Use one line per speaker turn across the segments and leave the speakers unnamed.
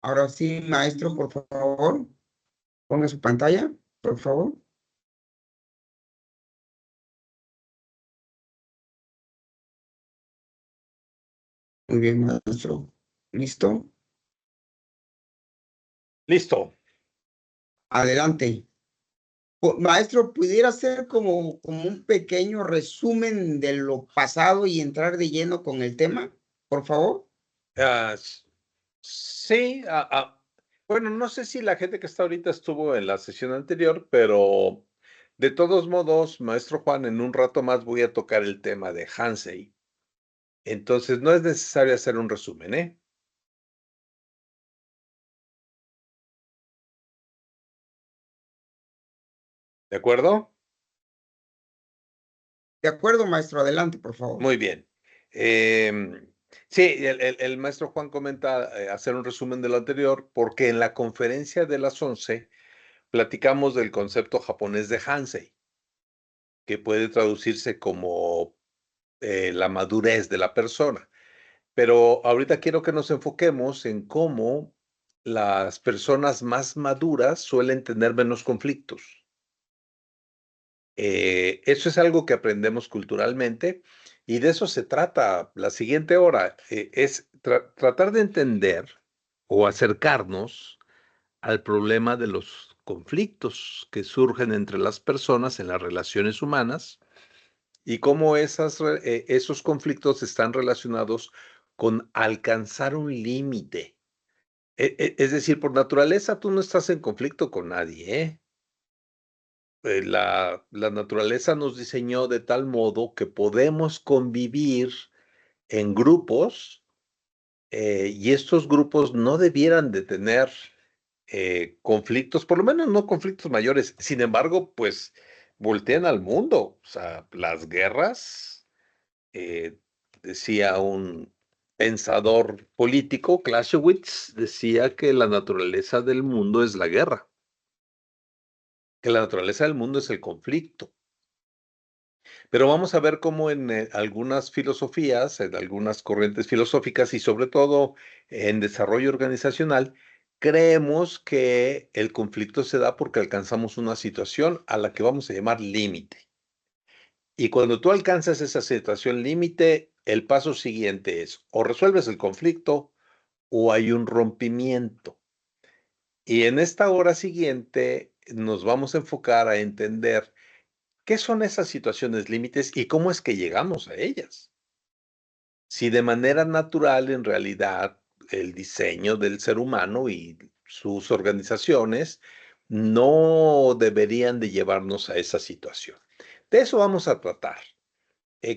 Ahora sí, maestro, por favor, ponga su pantalla, por favor. Muy bien, maestro. ¿Listo?
Listo.
Adelante. Maestro, ¿pudiera ser como un pequeño resumen de lo pasado y entrar de lleno con el tema, por favor?
Sí, bueno, no sé si la gente que está ahorita estuvo en la sesión anterior, pero de todos modos, maestro Juan, en un rato más voy a tocar el tema de Hansei. Entonces, no es necesario hacer un resumen, ¿eh? ¿De acuerdo?
De acuerdo, maestro, adelante, por favor.
Muy bien. Sí, el maestro Juan comenta hacer un resumen de lo anterior, porque en la conferencia de las 11 platicamos del concepto japonés de Hansei, que puede traducirse como la madurez de la persona. Pero ahorita quiero que nos enfoquemos en cómo las personas más maduras suelen tener menos conflictos. Eso es algo que aprendemos culturalmente y de eso se trata la siguiente hora. Es tratar de entender o acercarnos al problema de los conflictos que surgen entre las personas en las relaciones humanas y cómo esos conflictos están relacionados con alcanzar un límite. Es decir, por naturaleza tú no estás en conflicto con nadie, ¿eh? La naturaleza nos diseñó de tal modo que podemos convivir en grupos y estos grupos no debieran de tener conflictos, por lo menos no conflictos mayores. Sin embargo, pues voltean al mundo. O sea, las guerras, decía un pensador político, Clausewitz, decía que la naturaleza del mundo es la guerra, que la naturaleza del mundo es el conflicto. Pero vamos a ver cómo en algunas filosofías, en algunas corrientes filosóficas y sobre todo en desarrollo organizacional, creemos que el conflicto se da porque alcanzamos una situación a la que vamos a llamar límite. Y cuando tú alcanzas esa situación límite, el paso siguiente es o resuelves el conflicto o hay un rompimiento. Y en esta hora siguiente nos vamos a enfocar a entender qué son esas situaciones límites y cómo es que llegamos a ellas. Si de manera natural, en realidad, el diseño del ser humano y sus organizaciones no deberían de llevarnos a esa situación. De eso vamos a tratar.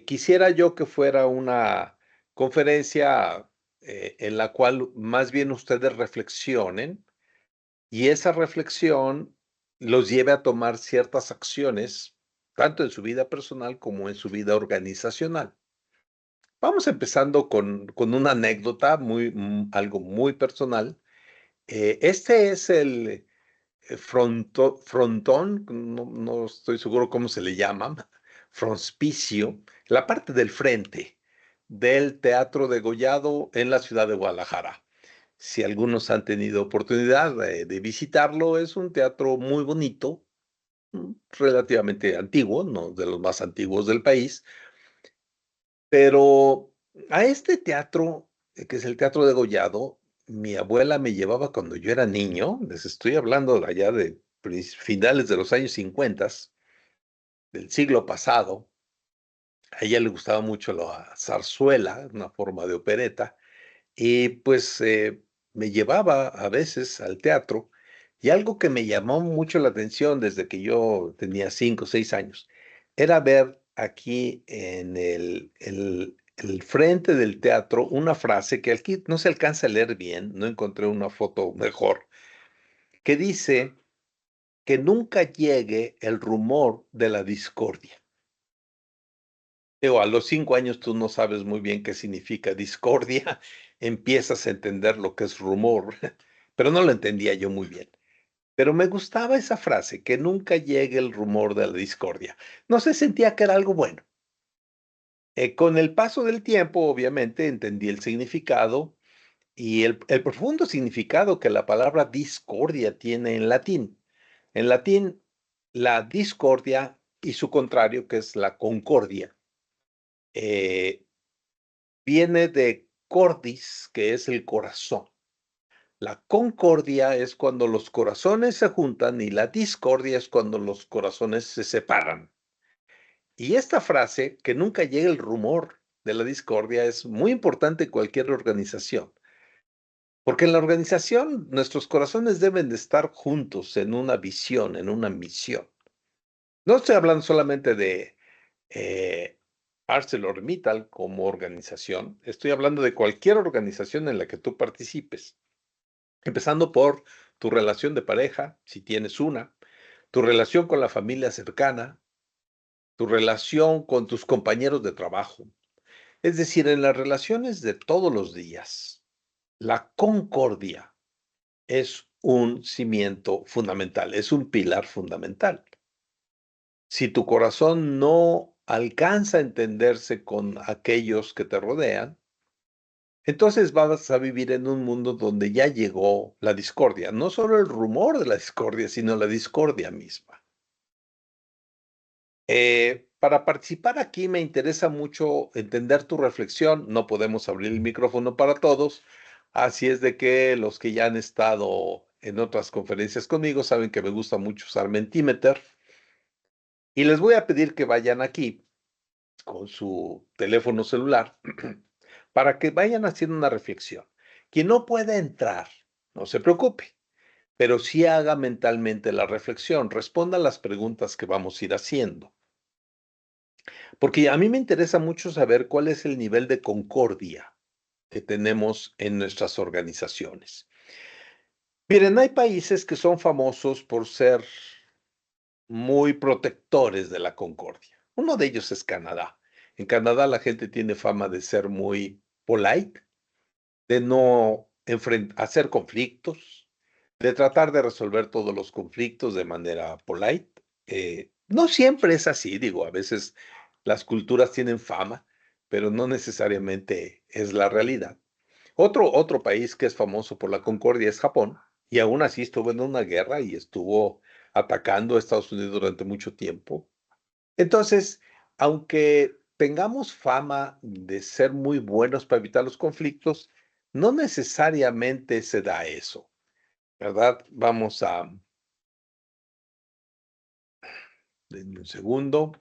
Quisiera yo que fuera una conferencia en la cual más bien ustedes reflexionen y esa reflexión los lleve a tomar ciertas acciones, tanto en su vida personal como en su vida organizacional. Vamos empezando con una anécdota, algo muy personal. Este es el frontón, no estoy seguro cómo se le llama, frontispicio, la parte del frente del Teatro Degollado en la ciudad de Guadalajara. Si algunos han tenido oportunidad de visitarlo, es un teatro muy bonito, relativamente antiguo, no de los más antiguos del país, pero a este teatro, que es el Teatro Degollado, mi abuela me llevaba cuando yo era niño, les estoy hablando de allá de finales de los años 50 del siglo pasado. A ella le gustaba mucho la zarzuela, una forma de opereta, y pues me llevaba a veces al teatro, y algo que me llamó mucho la atención desde que yo tenía 5 o 6 años, era ver aquí en el frente del teatro una frase que aquí no se alcanza a leer bien, no encontré una foto mejor, que dice que nunca llegue el rumor de la discordia. Digo, a los 5 años tú no sabes muy bien qué significa discordia, empiezas a entender lo que es rumor, pero no lo entendía yo muy bien. Pero me gustaba esa frase, que nunca llegue el rumor de la discordia. No se sentía que era algo bueno. Con el paso del tiempo, obviamente, entendí el significado y el profundo significado que la palabra discordia tiene en latín. En latín, la discordia y su contrario, que es la concordia, viene de cordis, que es el corazón. La concordia es cuando los corazones se juntan y la discordia es cuando los corazones se separan. Y esta frase, que nunca llegue el rumor de la discordia, es muy importante en cualquier organización. Porque en la organización nuestros corazones deben de estar juntos en una visión, en una misión. No estoy hablando solamente de ArcelorMittal como organización, estoy hablando de cualquier organización en la que tú participes, empezando por tu relación de pareja, si tienes una, tu relación con la familia cercana, tu relación con tus compañeros de trabajo. Es decir, en las relaciones de todos los días, la concordia es un cimiento fundamental, es un pilar fundamental. Si tu corazón no alcanza a entenderse con aquellos que te rodean, entonces vas a vivir en un mundo donde ya llegó la discordia, no solo el rumor de la discordia, sino la discordia misma. Para participar aquí me interesa mucho entender tu reflexión. No podemos abrir el micrófono para todos, así es de que los que ya han estado en otras conferencias conmigo saben que me gusta mucho usar Mentimeter y les voy a pedir que vayan aquí con su teléfono celular para que vayan haciendo una reflexión. Quien no pueda entrar, no se preocupe, pero sí haga mentalmente la reflexión, responda las preguntas que vamos a ir haciendo. Porque a mí me interesa mucho saber cuál es el nivel de concordia que tenemos en nuestras organizaciones. Miren, hay países que son famosos por ser muy protectores de la concordia. Uno de ellos es Canadá. En Canadá la gente tiene fama de ser muy polite, de no hacer conflictos, de tratar de resolver todos los conflictos de manera polite. No siempre es así, digo, a veces las culturas tienen fama, pero no necesariamente es la realidad. Otro país que es famoso por la concordia es Japón, y aún así estuvo en una guerra y estuvo atacando a Estados Unidos durante mucho tiempo. Entonces, aunque tengamos fama de ser muy buenos para evitar los conflictos, no necesariamente se da eso, ¿verdad? Denme un segundo.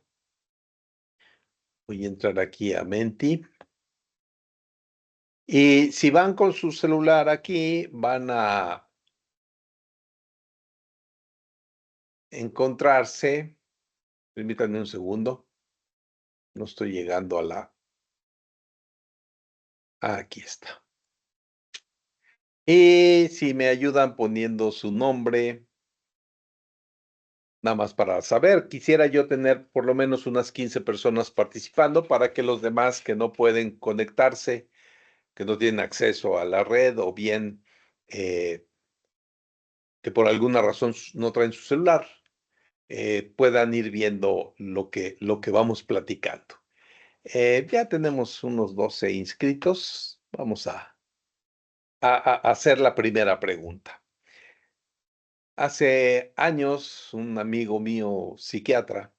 Voy a entrar aquí a Menti. Y si van con su celular aquí, van a encontrarse, permítanme un segundo, no estoy llegando a aquí está. Y si me ayudan poniendo su nombre, nada más para saber, quisiera yo tener por lo menos unas 15 personas participando para que los demás que no pueden conectarse, que no tienen acceso a la red o bien que por alguna razón no traen su celular, puedan ir viendo lo que vamos platicando. Ya tenemos unos 12 inscritos. Vamos a hacer la primera pregunta. Hace años, un amigo mío psiquiatra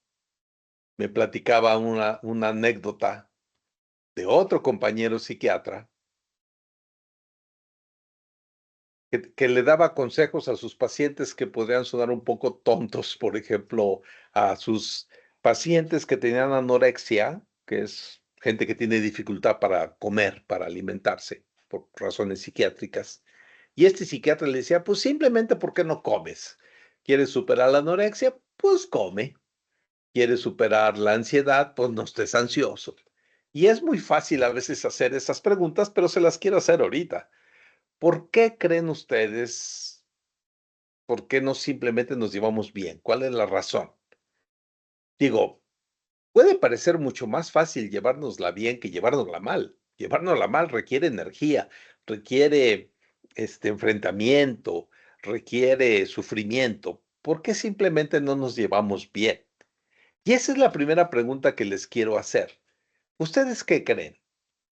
me platicaba una anécdota de otro compañero psiquiatra que le daba consejos a sus pacientes que podrían sonar un poco tontos, por ejemplo, a sus pacientes que tenían anorexia, que es gente que tiene dificultad para comer, para alimentarse, por razones psiquiátricas. Y este psiquiatra le decía, pues simplemente, ¿por qué no comes? ¿Quieres superar la anorexia? Pues come. ¿Quieres superar la ansiedad? Pues no estés ansioso. Y es muy fácil a veces hacer esas preguntas, pero se las quiero hacer ahorita. ¿Por qué creen ustedes? ¿Por qué no simplemente nos llevamos bien? ¿Cuál es la razón? Digo, puede parecer mucho más fácil llevárnosla bien que llevárnosla mal. Llevárnosla mal requiere energía, requiere enfrentamiento, requiere sufrimiento. ¿Por qué simplemente no nos llevamos bien? Y esa es la primera pregunta que les quiero hacer. ¿Ustedes qué creen?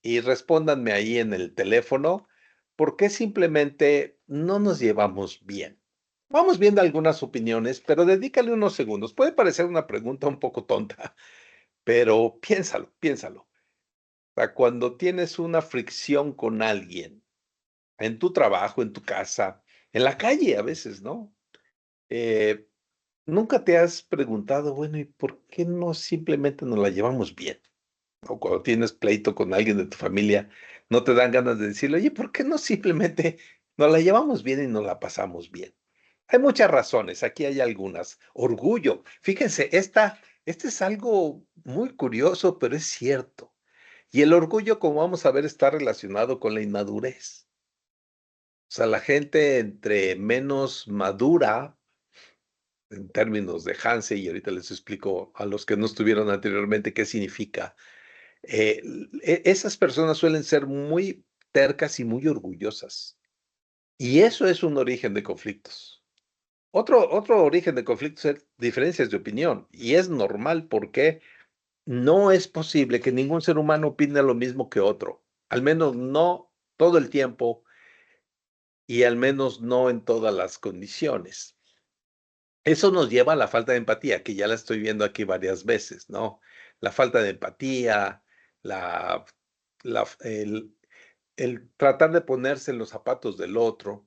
Y respóndanme ahí en el teléfono ¿por qué simplemente no nos llevamos bien? Vamos viendo algunas opiniones, pero dedícale unos segundos. Puede parecer una pregunta un poco tonta, pero piénsalo, piénsalo. O sea, cuando tienes una fricción con alguien, en tu trabajo, en tu casa, en la calle a veces, ¿no? Eh, ¿Nunca te has preguntado, bueno, ¿y por qué no simplemente nos la llevamos bien? O cuando tienes pleito con alguien de tu familia, no te dan ganas de decirle, oye, ¿por qué no simplemente nos la llevamos bien y nos la pasamos bien? Hay muchas razones, aquí hay algunas. Orgullo. Fíjense, este es algo muy curioso, pero es cierto. Y el orgullo, como vamos a ver, está relacionado con la inmadurez. O sea, la gente entre menos madura, en términos de Hanse, y ahorita les explico a los que no estuvieron anteriormente qué significa. Esas personas suelen ser muy tercas y muy orgullosas. Y eso es un origen de conflictos. Otro origen de conflictos es diferencias de opinión. Y es normal porque no es posible que ningún ser humano opine lo mismo que otro. Al menos no todo el tiempo y al menos no en todas las condiciones. Eso nos lleva a la falta de empatía, que ya la estoy viendo aquí varias veces, ¿no? La falta de empatía, la, la- el tratar de ponerse en los zapatos del otro.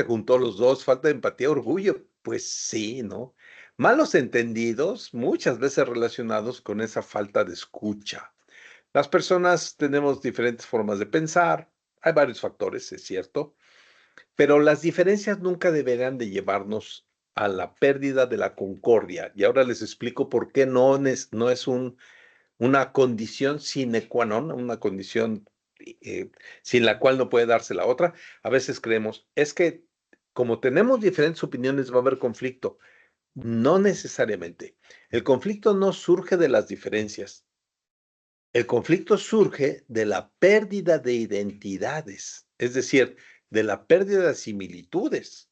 Juntó los dos, falta de empatía, orgullo, pues sí, ¿no? Malos entendidos, muchas veces relacionados con esa falta de escucha. Las personas tenemos diferentes formas de pensar, hay varios factores, es cierto, pero las diferencias nunca deberán de llevarnos a la pérdida de la concordia. Y ahora les explico por qué no es una condición sine qua non, una condición sin la cual no puede darse la otra. A veces creemos, es que como tenemos diferentes opiniones va a haber conflicto. No necesariamente. El conflicto no surge de las diferencias. El conflicto surge de la pérdida de identidades, es decir, de la pérdida de similitudes.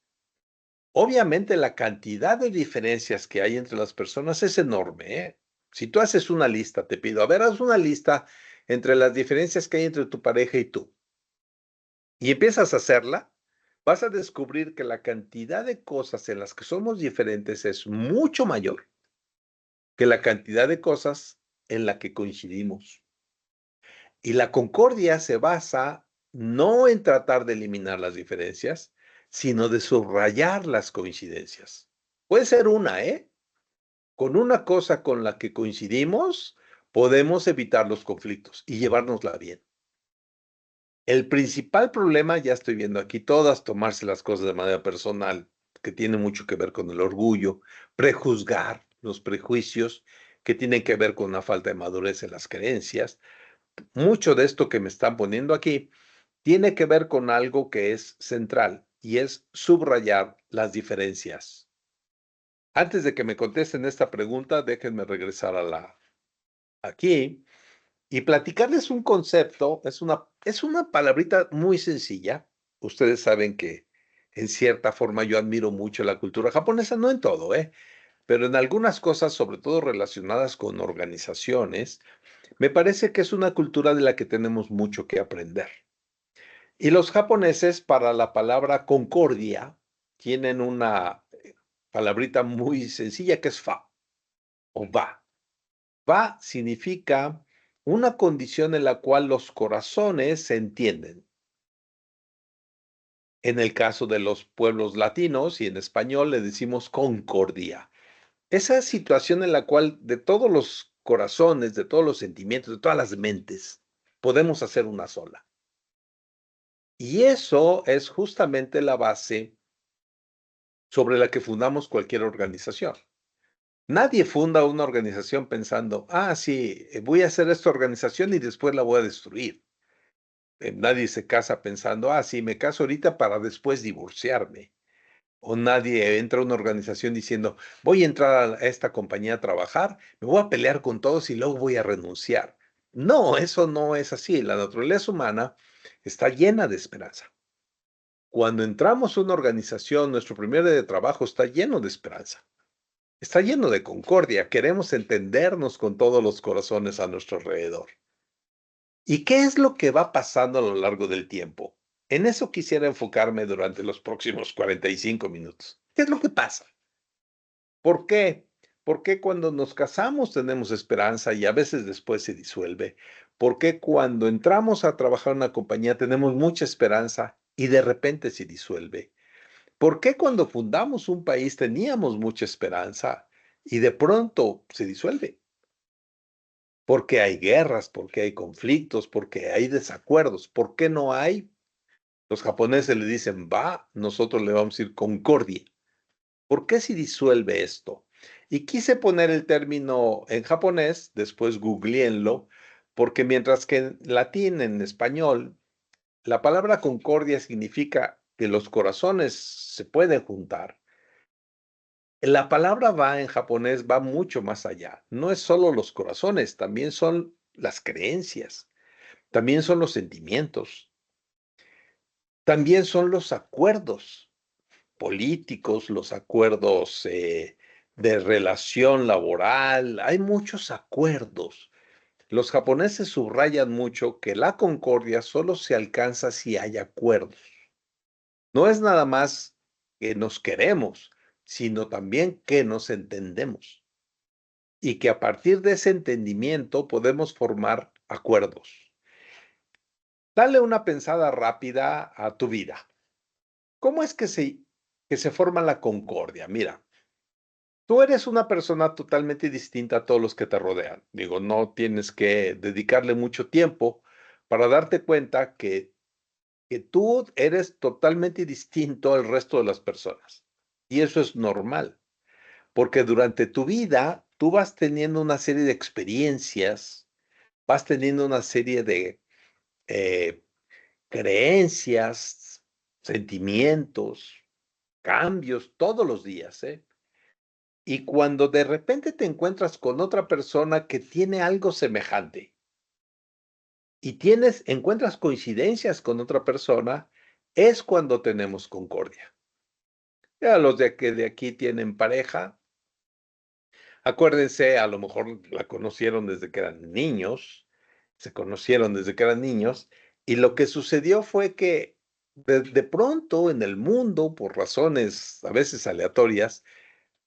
Obviamente la cantidad de diferencias que hay entre las personas es enorme, ¿eh? Si tú haces una lista, te pido, a ver, haz una lista entre las diferencias que hay entre tu pareja y tú, y empiezas a hacerla, vas a descubrir que la cantidad de cosas en las que somos diferentes es mucho mayor que la cantidad de cosas en la que coincidimos. Y la concordia se basa no en tratar de eliminar las diferencias, sino de subrayar las coincidencias. Puede ser una, ¿eh? Con una cosa con la que coincidimos, podemos evitar los conflictos y llevárnosla bien. El principal problema, ya estoy viendo aquí todas, tomarse las cosas de manera personal, que tiene mucho que ver con el orgullo, prejuzgar los prejuicios, que tienen que ver con una falta de madurez en las creencias. Mucho de esto que me están poniendo aquí tiene que ver con algo que es central y es subrayar las diferencias. Antes de que me contesten esta pregunta, déjenme regresar aquí y platicarles un concepto. Es una palabrita muy sencilla. Ustedes saben que en cierta forma yo admiro mucho la cultura japonesa, no en todo, pero en algunas cosas, sobre todo relacionadas con organizaciones, me parece que es una cultura de la que tenemos mucho que aprender. Y los japoneses, para la palabra concordia, tienen una palabrita muy sencilla que es fa o va. Va significa una condición en la cual los corazones se entienden. En el caso de los pueblos latinos y en español le decimos concordia. Esa situación en la cual de todos los corazones, de todos los sentimientos, de todas las mentes, podemos hacer una sola. Y eso es justamente la base sobre la que fundamos cualquier organización. Nadie funda una organización pensando, sí, voy a hacer esta organización y después la voy a destruir. Nadie se casa pensando, sí, me caso ahorita para después divorciarme. O nadie entra a una organización diciendo, voy a entrar a esta compañía a trabajar, me voy a pelear con todos y luego voy a renunciar. No, eso no es así. La naturaleza humana está llena de esperanza. Cuando entramos a una organización, nuestro primer día de trabajo está lleno de esperanza. Está lleno de concordia. Queremos entendernos con todos los corazones a nuestro alrededor. ¿Y qué es lo que va pasando a lo largo del tiempo? En eso quisiera enfocarme durante los próximos 45 minutos. ¿Qué es lo que pasa? ¿Por qué? ¿Por qué cuando nos casamos tenemos esperanza y a veces después se disuelve? ¿Por qué cuando entramos a trabajar en una compañía tenemos mucha esperanza y de repente se disuelve? ¿Por qué cuando fundamos un país teníamos mucha esperanza y de pronto se disuelve? Porque hay guerras, porque hay conflictos, porque hay desacuerdos. ¿Por qué no hay? Los japoneses le dicen, va, nosotros le vamos a decir concordia. ¿Por qué se disuelve esto? Y quise poner el término en japonés, después googleenlo, porque mientras que en latín, en español, la palabra concordia significa que los corazones se pueden juntar. La palabra va en japonés va mucho más allá. No es solo los corazones, también son las creencias, también son los sentimientos, también son los acuerdos políticos, los acuerdos de relación laboral. Hay muchos acuerdos. Los japoneses subrayan mucho que la concordia solo se alcanza si hay acuerdos. No es nada más que nos queremos, sino también que nos entendemos. Y que a partir de ese entendimiento podemos formar acuerdos. Dale una pensada rápida a tu vida. ¿Cómo es que se forma la concordia? Mira, tú eres una persona totalmente distinta a todos los que te rodean. Digo, no tienes que dedicarle mucho tiempo para darte cuenta que tú eres totalmente distinto al resto de las personas. Y eso es normal, porque durante tu vida tú vas teniendo una serie de experiencias, vas teniendo una serie de eh, creencias, sentimientos, cambios todos los días, ¿eh? Y cuando de repente te encuentras con otra persona que tiene algo semejante y encuentras coincidencias con otra persona, es cuando tenemos concordia. Ya los que de aquí tienen pareja, acuérdense, a lo mejor la conocieron desde que eran niños, se conocieron desde que eran niños, y lo que sucedió fue que de pronto en el mundo, por razones a veces aleatorias,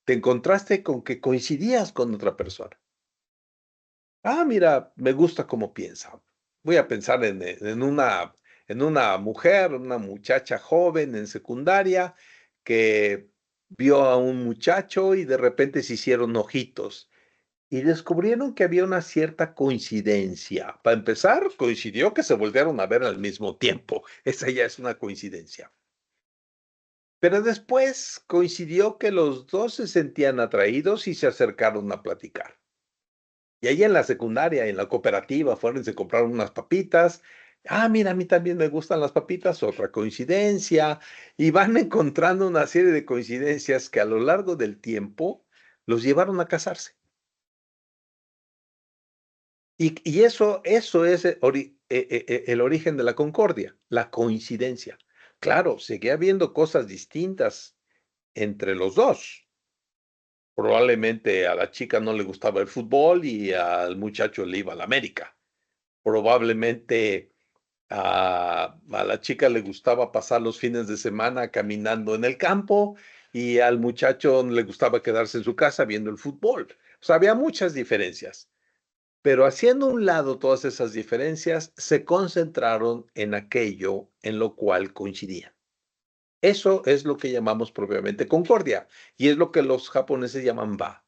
te encontraste con que coincidías con otra persona. Ah, mira, me gusta cómo piensa. Voy a pensar en una mujer, una muchacha joven en secundaria que vio a un muchacho y de repente se hicieron ojitos y descubrieron que había una cierta coincidencia. Para empezar, coincidió que se volvieron a ver al mismo tiempo. Esa ya es una coincidencia. Pero después coincidió que los dos se sentían atraídos y se acercaron a platicar. Y ahí en la secundaria, en la cooperativa, fueron y se compraron unas papitas. Ah, mira, a mí también me gustan las papitas, otra coincidencia. Y van encontrando una serie de coincidencias que a lo largo del tiempo los llevaron a casarse. Y eso es el origen de la concordia, la coincidencia. Claro, seguía habiendo cosas distintas entre los dos. Probablemente a la chica no le gustaba el fútbol y al muchacho le iba a la América. Probablemente a la chica le gustaba pasar los fines de semana caminando en el campo y al muchacho le gustaba quedarse en su casa viendo el fútbol. O sea, había muchas diferencias, pero haciendo a un lado todas esas diferencias, se concentraron en aquello en lo cual coincidían. Eso es lo que llamamos propiamente concordia y es lo que los japoneses llaman ba.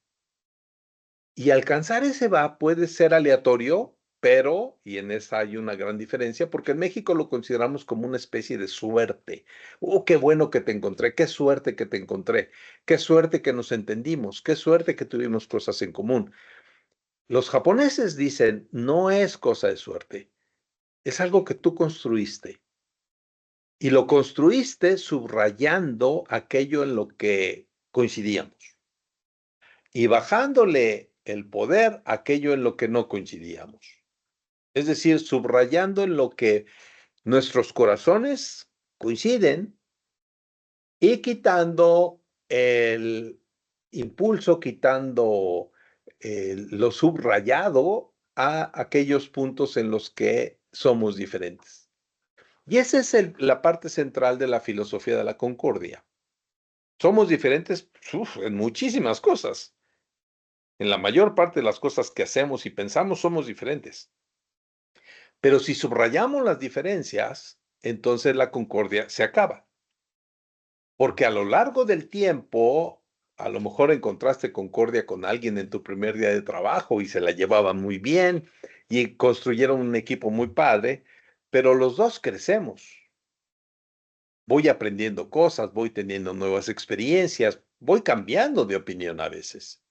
Y alcanzar ese va puede ser aleatorio, pero, y en esa hay una gran diferencia, porque en México lo consideramos como una especie de suerte. Oh, qué bueno que te encontré, qué suerte que te encontré, qué suerte que nos entendimos, qué suerte que tuvimos cosas en común. Los japoneses dicen, no es cosa de suerte, es algo que tú construiste. Y lo construiste subrayando aquello en lo que coincidíamos y bajándole el poder a aquello en lo que no coincidíamos. Es decir, subrayando en lo que nuestros corazones coinciden y quitando el impulso, quitando lo subrayado a aquellos puntos en los que somos diferentes. Y esa es la parte central de la filosofía de la concordia. Somos diferentes en muchísimas cosas. En la mayor parte de las cosas que hacemos y pensamos somos diferentes. Pero si subrayamos las diferencias, entonces la concordia se acaba. Porque a lo largo del tiempo, a lo mejor encontraste concordia con alguien en tu primer día de trabajo y se la llevaban muy bien y construyeron un equipo muy padre, pero los dos crecemos. Voy aprendiendo cosas, voy teniendo nuevas experiencias, voy cambiando de opinión a veces.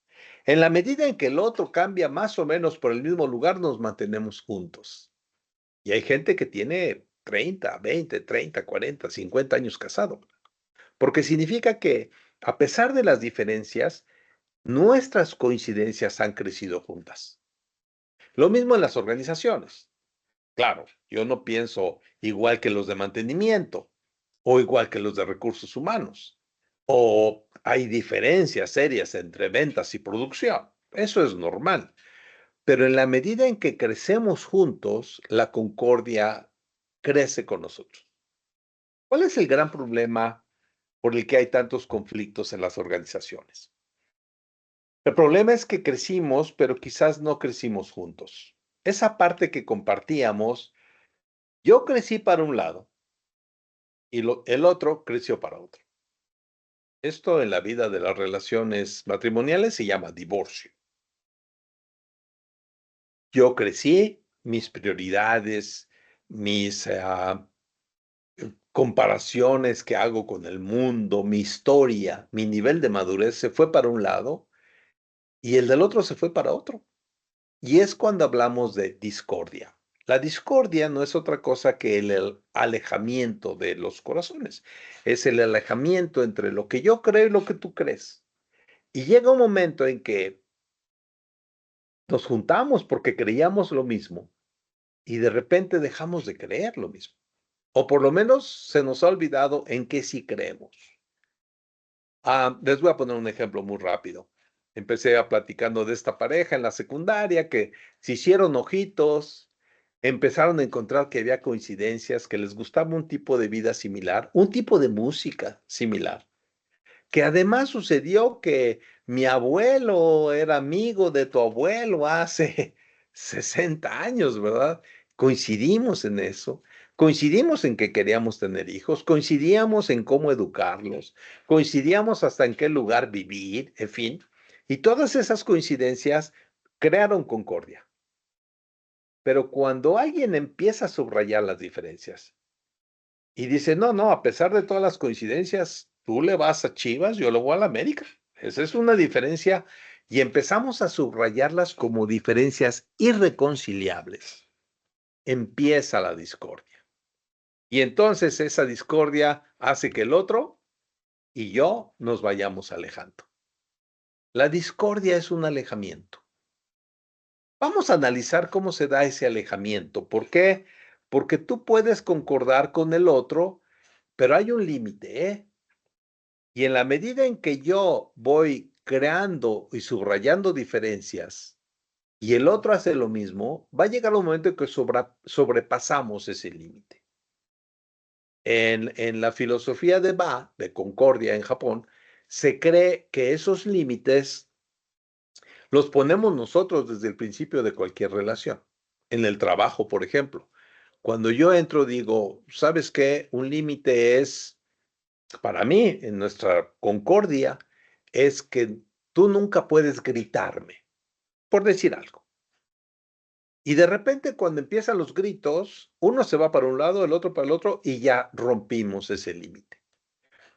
En la medida en que el otro cambia más o menos por el mismo lugar, nos mantenemos juntos. Y hay gente que tiene 30, 20, 30, 40, 50 años casado, porque significa que a pesar de las diferencias, nuestras coincidencias han crecido juntas. Lo mismo en las organizaciones. Claro, yo no pienso igual que los de mantenimiento o igual que los de recursos humanos. O hay diferencias serias entre ventas y producción. Eso es normal. Pero en la medida en que crecemos juntos, la concordia crece con nosotros. ¿Cuál es el gran problema por el que hay tantos conflictos en las organizaciones? El problema es que crecimos, pero quizás no crecimos juntos. Esa parte que compartíamos, yo crecí para un lado y el otro creció para otro. Esto en la vida de las relaciones matrimoniales se llama divorcio. Yo crecí, mis prioridades, mis comparaciones que hago con el mundo, mi historia, mi nivel de madurez se fue para un lado y el del otro se fue para otro. Y es cuando hablamos de discordia. La discordia no es otra cosa que el alejamiento de los corazones. Es el alejamiento entre lo que yo creo y lo que tú crees. Y llega un momento en que nos juntamos porque creíamos lo mismo y de repente dejamos de creer lo mismo. O por lo menos se nos ha olvidado en qué sí creemos. Les voy a poner un ejemplo muy rápido. Empecé platicando de esta pareja en la secundaria que se hicieron ojitos, empezaron a encontrar que había coincidencias, que les gustaba un tipo de vida similar, un tipo de música similar, que además sucedió que mi abuelo era amigo de tu abuelo hace 60 años, ¿verdad? Coincidimos en eso, coincidimos en que queríamos tener hijos, coincidíamos en cómo educarlos, coincidíamos hasta en qué lugar vivir, en fin, y todas esas coincidencias crearon concordia. Pero cuando alguien empieza a subrayar las diferencias, y dice, no, no, a pesar de todas las coincidencias, tú le vas a Chivas, yo le voy a la América. Esa es una diferencia y empezamos a subrayarlas como diferencias irreconciliables. Empieza la discordia. Y entonces esa discordia hace que el otro y yo nos vayamos alejando. La discordia es un alejamiento. Vamos a analizar cómo se da ese alejamiento. ¿Por qué? Porque tú puedes concordar con el otro, pero hay un límite, ¿eh? Y en la medida en que yo voy creando y subrayando diferencias y el otro hace lo mismo, va a llegar un momento en que sobrepasamos ese límite. En la filosofía de Ba, de Concordia en Japón, se cree que esos límites los ponemos nosotros desde el principio de cualquier relación. En el trabajo, por ejemplo, cuando yo entro digo, ¿sabes qué? Un límite es para mí, en nuestra concordia, es que tú nunca puedes gritarme, por decir algo. Y de repente, cuando empiezan los gritos, uno se va para un lado, el otro para el otro, y ya rompimos ese límite.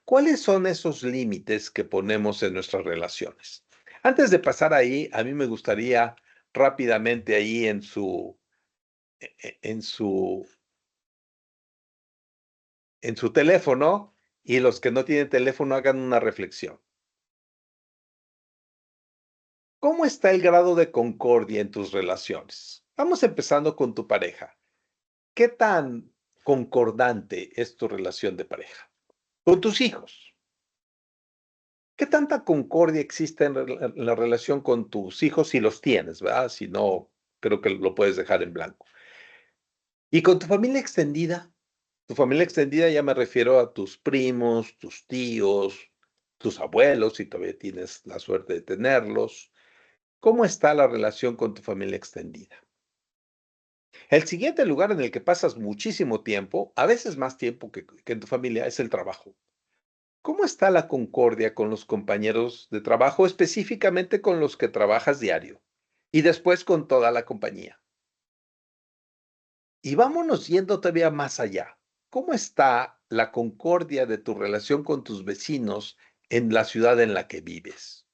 ¿Cuáles son esos límites que ponemos en nuestras relaciones? Antes de pasar ahí, a mí me gustaría rápidamente ahí en su, en su teléfono, y los que no tienen teléfono hagan una reflexión. ¿Cómo está el grado de concordia en tus relaciones? Vamos empezando con tu pareja. ¿Qué tan concordante es tu relación de pareja? Con tus hijos. ¿Qué tanta concordia existe en la relación con tus hijos si los tienes, verdad? Si no, creo que lo puedes dejar en blanco. ¿Y con tu familia extendida? Tu familia extendida ya me refiero a tus primos, tus tíos, tus abuelos, si todavía tienes la suerte de tenerlos. ¿Cómo está la relación con tu familia extendida? El siguiente lugar en el que pasas muchísimo tiempo, a veces más tiempo que en tu familia, es el trabajo. ¿Cómo está la concordia con los compañeros de trabajo, específicamente con los que trabajas diario? Y después con toda la compañía. Y vámonos yendo todavía más allá. ¿Cómo está la concordia de tu relación con tus vecinos en la ciudad en la que vives?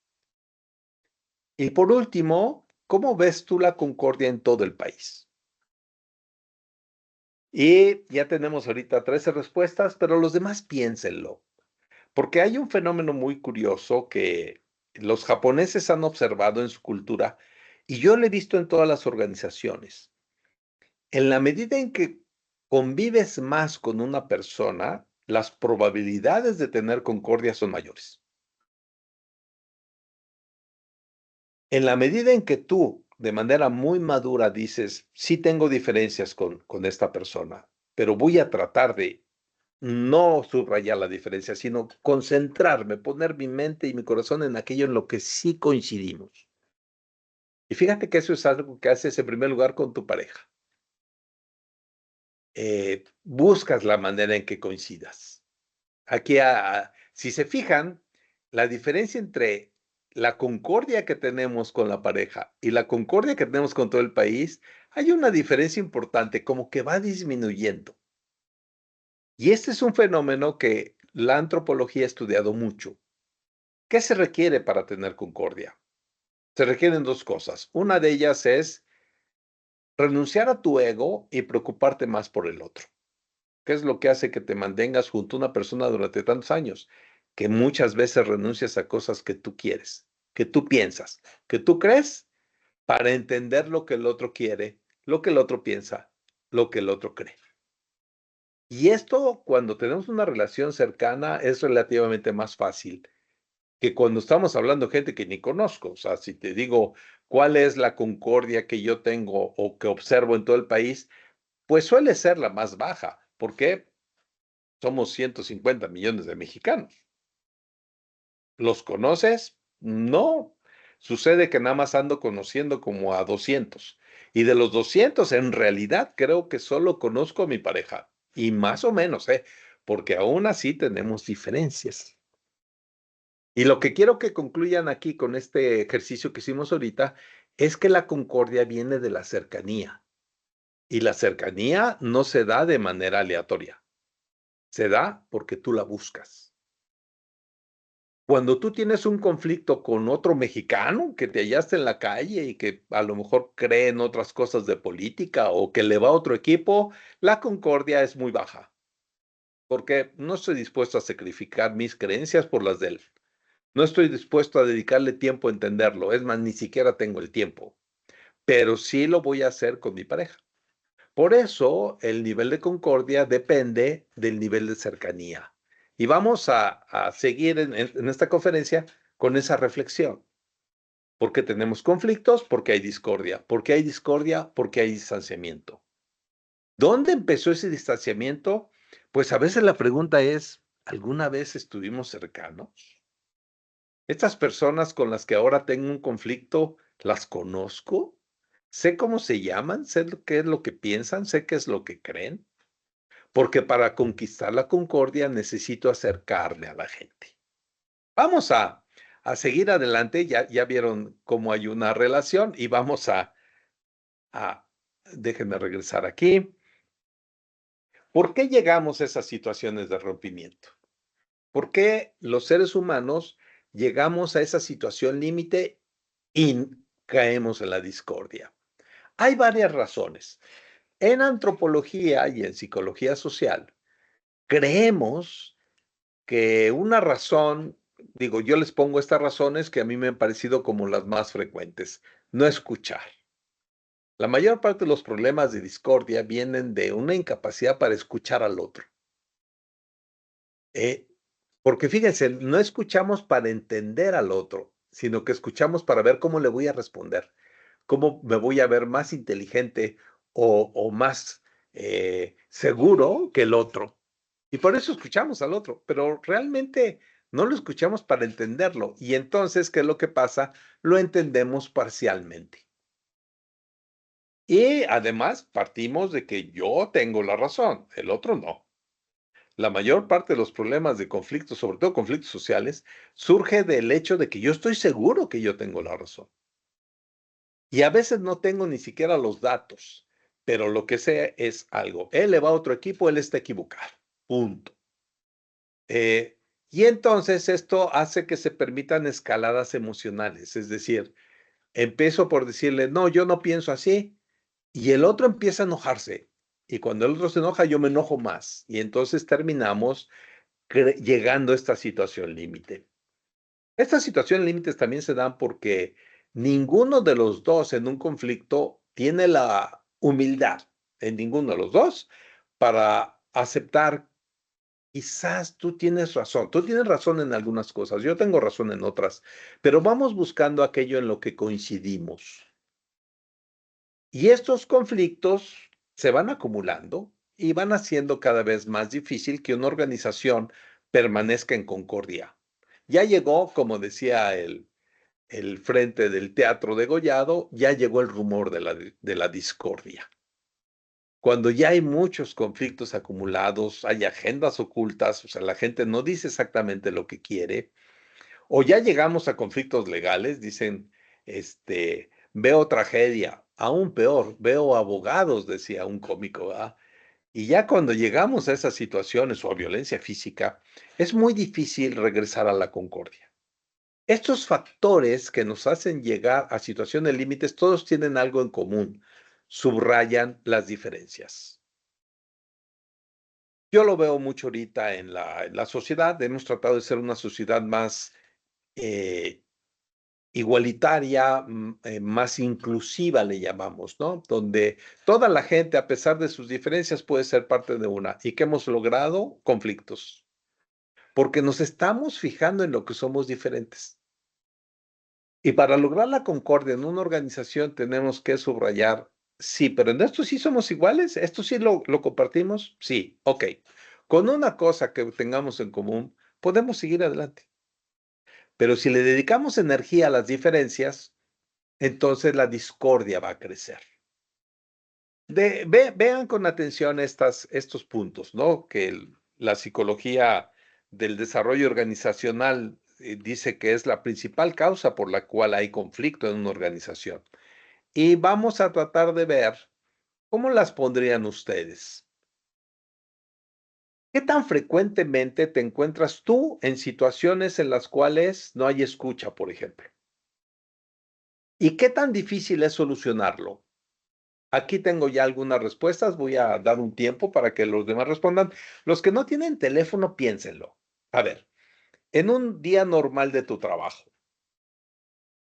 Y por último, ¿cómo ves tú la concordia en todo el país? Y ya tenemos ahorita 13 respuestas, pero los demás piénsenlo, porque hay un fenómeno muy curioso que los japoneses han observado en su cultura y yo lo he visto en todas las organizaciones. En la medida en que convives más con una persona, las probabilidades de tener concordia son mayores. En la medida en que tú, de manera muy madura, dices, sí tengo diferencias con esta persona, pero voy a tratar de no subrayar la diferencia, sino concentrarme, poner mi mente y mi corazón en aquello en lo que sí coincidimos. Y fíjate que eso es algo que haces en primer lugar con tu pareja. Buscas la manera en que coincidas. Aquí, si se fijan, la diferencia entre la concordia que tenemos con la pareja y la concordia que tenemos con todo el país, hay una diferencia importante, como que va disminuyendo. Y este es un fenómeno que la antropología ha estudiado mucho. ¿Qué se requiere para tener concordia? Se requieren dos cosas. Una de ellas es renunciar a tu ego y preocuparte más por el otro. ¿Qué es lo que hace que te mantengas junto a una persona durante tantos años? Que muchas veces renuncias a cosas que tú quieres, que tú piensas, que tú crees para entender lo que el otro quiere, lo que el otro piensa, lo que el otro cree. Y esto, cuando tenemos una relación cercana, es relativamente más fácil que cuando estamos hablando de gente que ni conozco. O sea, si te digo cuál es la concordia que yo tengo o que observo en todo el país, pues suele ser la más baja. ¿Por qué? Somos 150 millones de mexicanos. ¿Los conoces? No. Sucede que nada más ando conociendo como a 200. Y de los 200, en realidad creo que solo conozco a mi pareja. Y más o menos, porque aún así tenemos diferencias. Y lo que quiero que concluyan aquí con este ejercicio que hicimos ahorita es que la concordia viene de la cercanía. Y la cercanía no se da de manera aleatoria. Se da porque tú la buscas. Cuando tú tienes un conflicto con otro mexicano que te hallaste en la calle y que a lo mejor cree en otras cosas de política o que le va a otro equipo, la concordia es muy baja, porque no estoy dispuesto a sacrificar mis creencias por las de él. No estoy dispuesto a dedicarle tiempo a entenderlo, es más, ni siquiera tengo el tiempo, pero sí lo voy a hacer con mi pareja. Por eso, el nivel de concordia depende del nivel de cercanía. Y vamos a seguir en esta conferencia con esa reflexión. ¿Por qué tenemos conflictos? Porque hay discordia. ¿Por qué hay discordia? Porque hay distanciamiento. ¿Dónde empezó ese distanciamiento? Pues a veces la pregunta es, ¿alguna vez estuvimos cercanos? ¿Estas personas con las que ahora tengo un conflicto, las conozco? ¿Sé cómo se llaman? ¿Sé qué es lo que piensan? ¿Sé qué es lo que creen? Porque para conquistar la concordia necesito acercarme a la gente. Vamos a seguir adelante, ya vieron cómo hay una relación y vamos a, déjenme regresar aquí. ¿Por qué llegamos a esas situaciones de rompimiento? ¿Por qué los seres humanos llegamos a esa situación límite y caemos en la discordia? Hay varias razones. En antropología y en psicología social, creemos que una razón, digo, yo les pongo estas razones que a mí me han parecido como las más frecuentes. No escuchar. La mayor parte de los problemas de discordia vienen de una incapacidad para escuchar al otro. Eh, Porque fíjense, no escuchamos para entender al otro, sino que escuchamos para ver cómo le voy a responder, cómo me voy a ver más inteligente o más seguro que el otro. Y por eso escuchamos al otro, pero realmente no lo escuchamos para entenderlo. Y entonces, ¿qué es lo que pasa? Lo entendemos parcialmente. Y además partimos de que yo tengo la razón, el otro no. La mayor parte de los problemas de conflictos, sobre todo conflictos sociales, surge del hecho de que yo estoy seguro que yo tengo la razón. Y a veces no tengo ni siquiera los datos, pero lo que sé es algo. Él le va a otro equipo, él está equivocado. Punto. Eh, y entonces esto hace que se permitan escaladas emocionales. Es decir, empiezo por decirle, no, yo no pienso así. Y el otro empieza a enojarse. Y cuando el otro se enoja, yo me enojo más. Y entonces terminamos llegando a esta situación límite. Estas situaciones límites también se dan porque ninguno de los dos en un conflicto tiene la humildad, en ninguno de los dos, para aceptar, quizás tú tienes razón en algunas cosas, yo tengo razón en otras, pero vamos buscando aquello en lo que coincidimos. Y estos conflictos se van acumulando y van haciendo cada vez más difícil que una organización permanezca en concordia. Ya llegó, como decía el frente del teatro degollado, ya llegó el rumor de la discordia. Cuando ya hay muchos conflictos acumulados, hay agendas ocultas, o sea, la gente no dice exactamente lo que quiere, o ya llegamos a conflictos legales, dicen, veo tragedia, aún peor, veo abogados, decía un cómico, ¿verdad? Y ya cuando llegamos a esas situaciones o a violencia física, es muy difícil regresar a la concordia. Estos factores que nos hacen llegar a situaciones límites, todos tienen algo en común, subrayan las diferencias. Yo lo veo mucho ahorita en la sociedad, hemos tratado de ser una sociedad más eh, igualitaria, más inclusiva le llamamos, ¿no? Donde toda la gente, a pesar de sus diferencias, puede ser parte de una. ¿Y qué hemos logrado? Conflictos. Porque nos estamos fijando en lo que somos diferentes. Y para lograr la concordia en una organización tenemos que subrayar, sí, pero en esto sí somos iguales, esto sí lo compartimos, sí, ok. Con una cosa que tengamos en común, podemos seguir adelante. Pero si le dedicamos energía a las diferencias, entonces la discordia va a crecer. Vean con atención estos puntos, ¿no? Que la psicología del desarrollo organizacional dice que es la principal causa por la cual hay conflicto en una organización. Y vamos a tratar de ver cómo las pondrían ustedes. ¿Qué tan frecuentemente te encuentras tú en situaciones en las cuales no hay escucha, por ejemplo? ¿Y qué tan difícil es solucionarlo? Aquí tengo ya algunas respuestas, voy a dar un tiempo para que los demás respondan. Los que no tienen teléfono, piénsenlo. A ver, en un día normal de tu trabajo,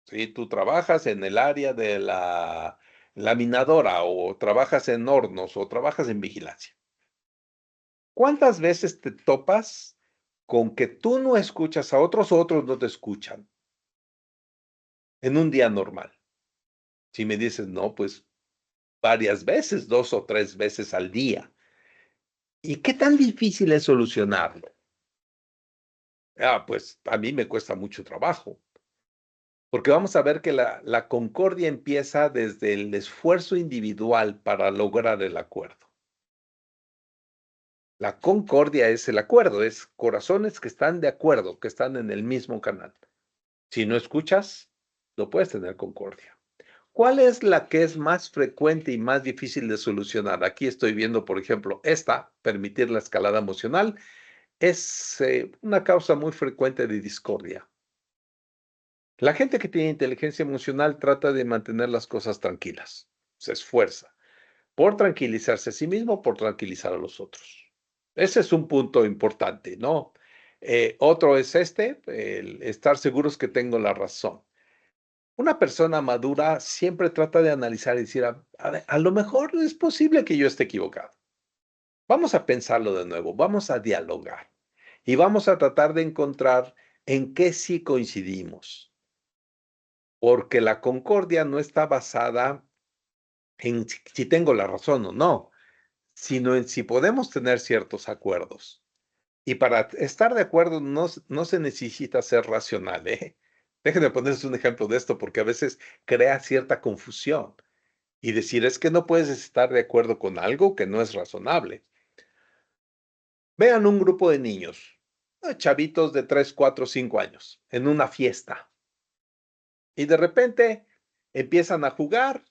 ¿sí? Tú trabajas en el área de la laminadora o trabajas en hornos o trabajas en vigilancia. ¿Cuántas veces te topas con que tú no escuchas a otros o otros no te escuchan en un día normal? Si me dices, no, pues varias veces, 2 o 3 veces al día. ¿Y qué tan difícil es solucionarlo? Pues a mí me cuesta mucho trabajo, porque vamos a ver que la concordia empieza desde el esfuerzo individual para lograr el acuerdo. La concordia es el acuerdo, es corazones que están de acuerdo, que están en el mismo canal. Si no escuchas, no puedes tener concordia. ¿Cuál es la que es más frecuente y más difícil de solucionar? Aquí estoy viendo, por ejemplo, permitir la escalada emocional, es una causa muy frecuente de discordia. La gente que tiene inteligencia emocional trata de mantener las cosas tranquilas, se esfuerza por tranquilizarse a sí mismo, por tranquilizar a los otros. Ese es un punto importante, ¿no? Otro es el estar seguros que tengo la razón. Una persona madura siempre trata de analizar y decir, a lo mejor es posible que yo esté equivocado. Vamos a pensarlo de nuevo, vamos a dialogar y vamos a tratar de encontrar en qué sí coincidimos. Porque la concordia no está basada en si tengo la razón o no, sino en si podemos tener ciertos acuerdos. Y para estar de acuerdo no se necesita ser racional, ¿eh? Déjenme ponerles un ejemplo de esto porque a veces crea cierta confusión y decir es que no puedes estar de acuerdo con algo que no es razonable. Vean un grupo de niños, chavitos de 3, 4, 5 años, en una fiesta. Y de repente empiezan a jugar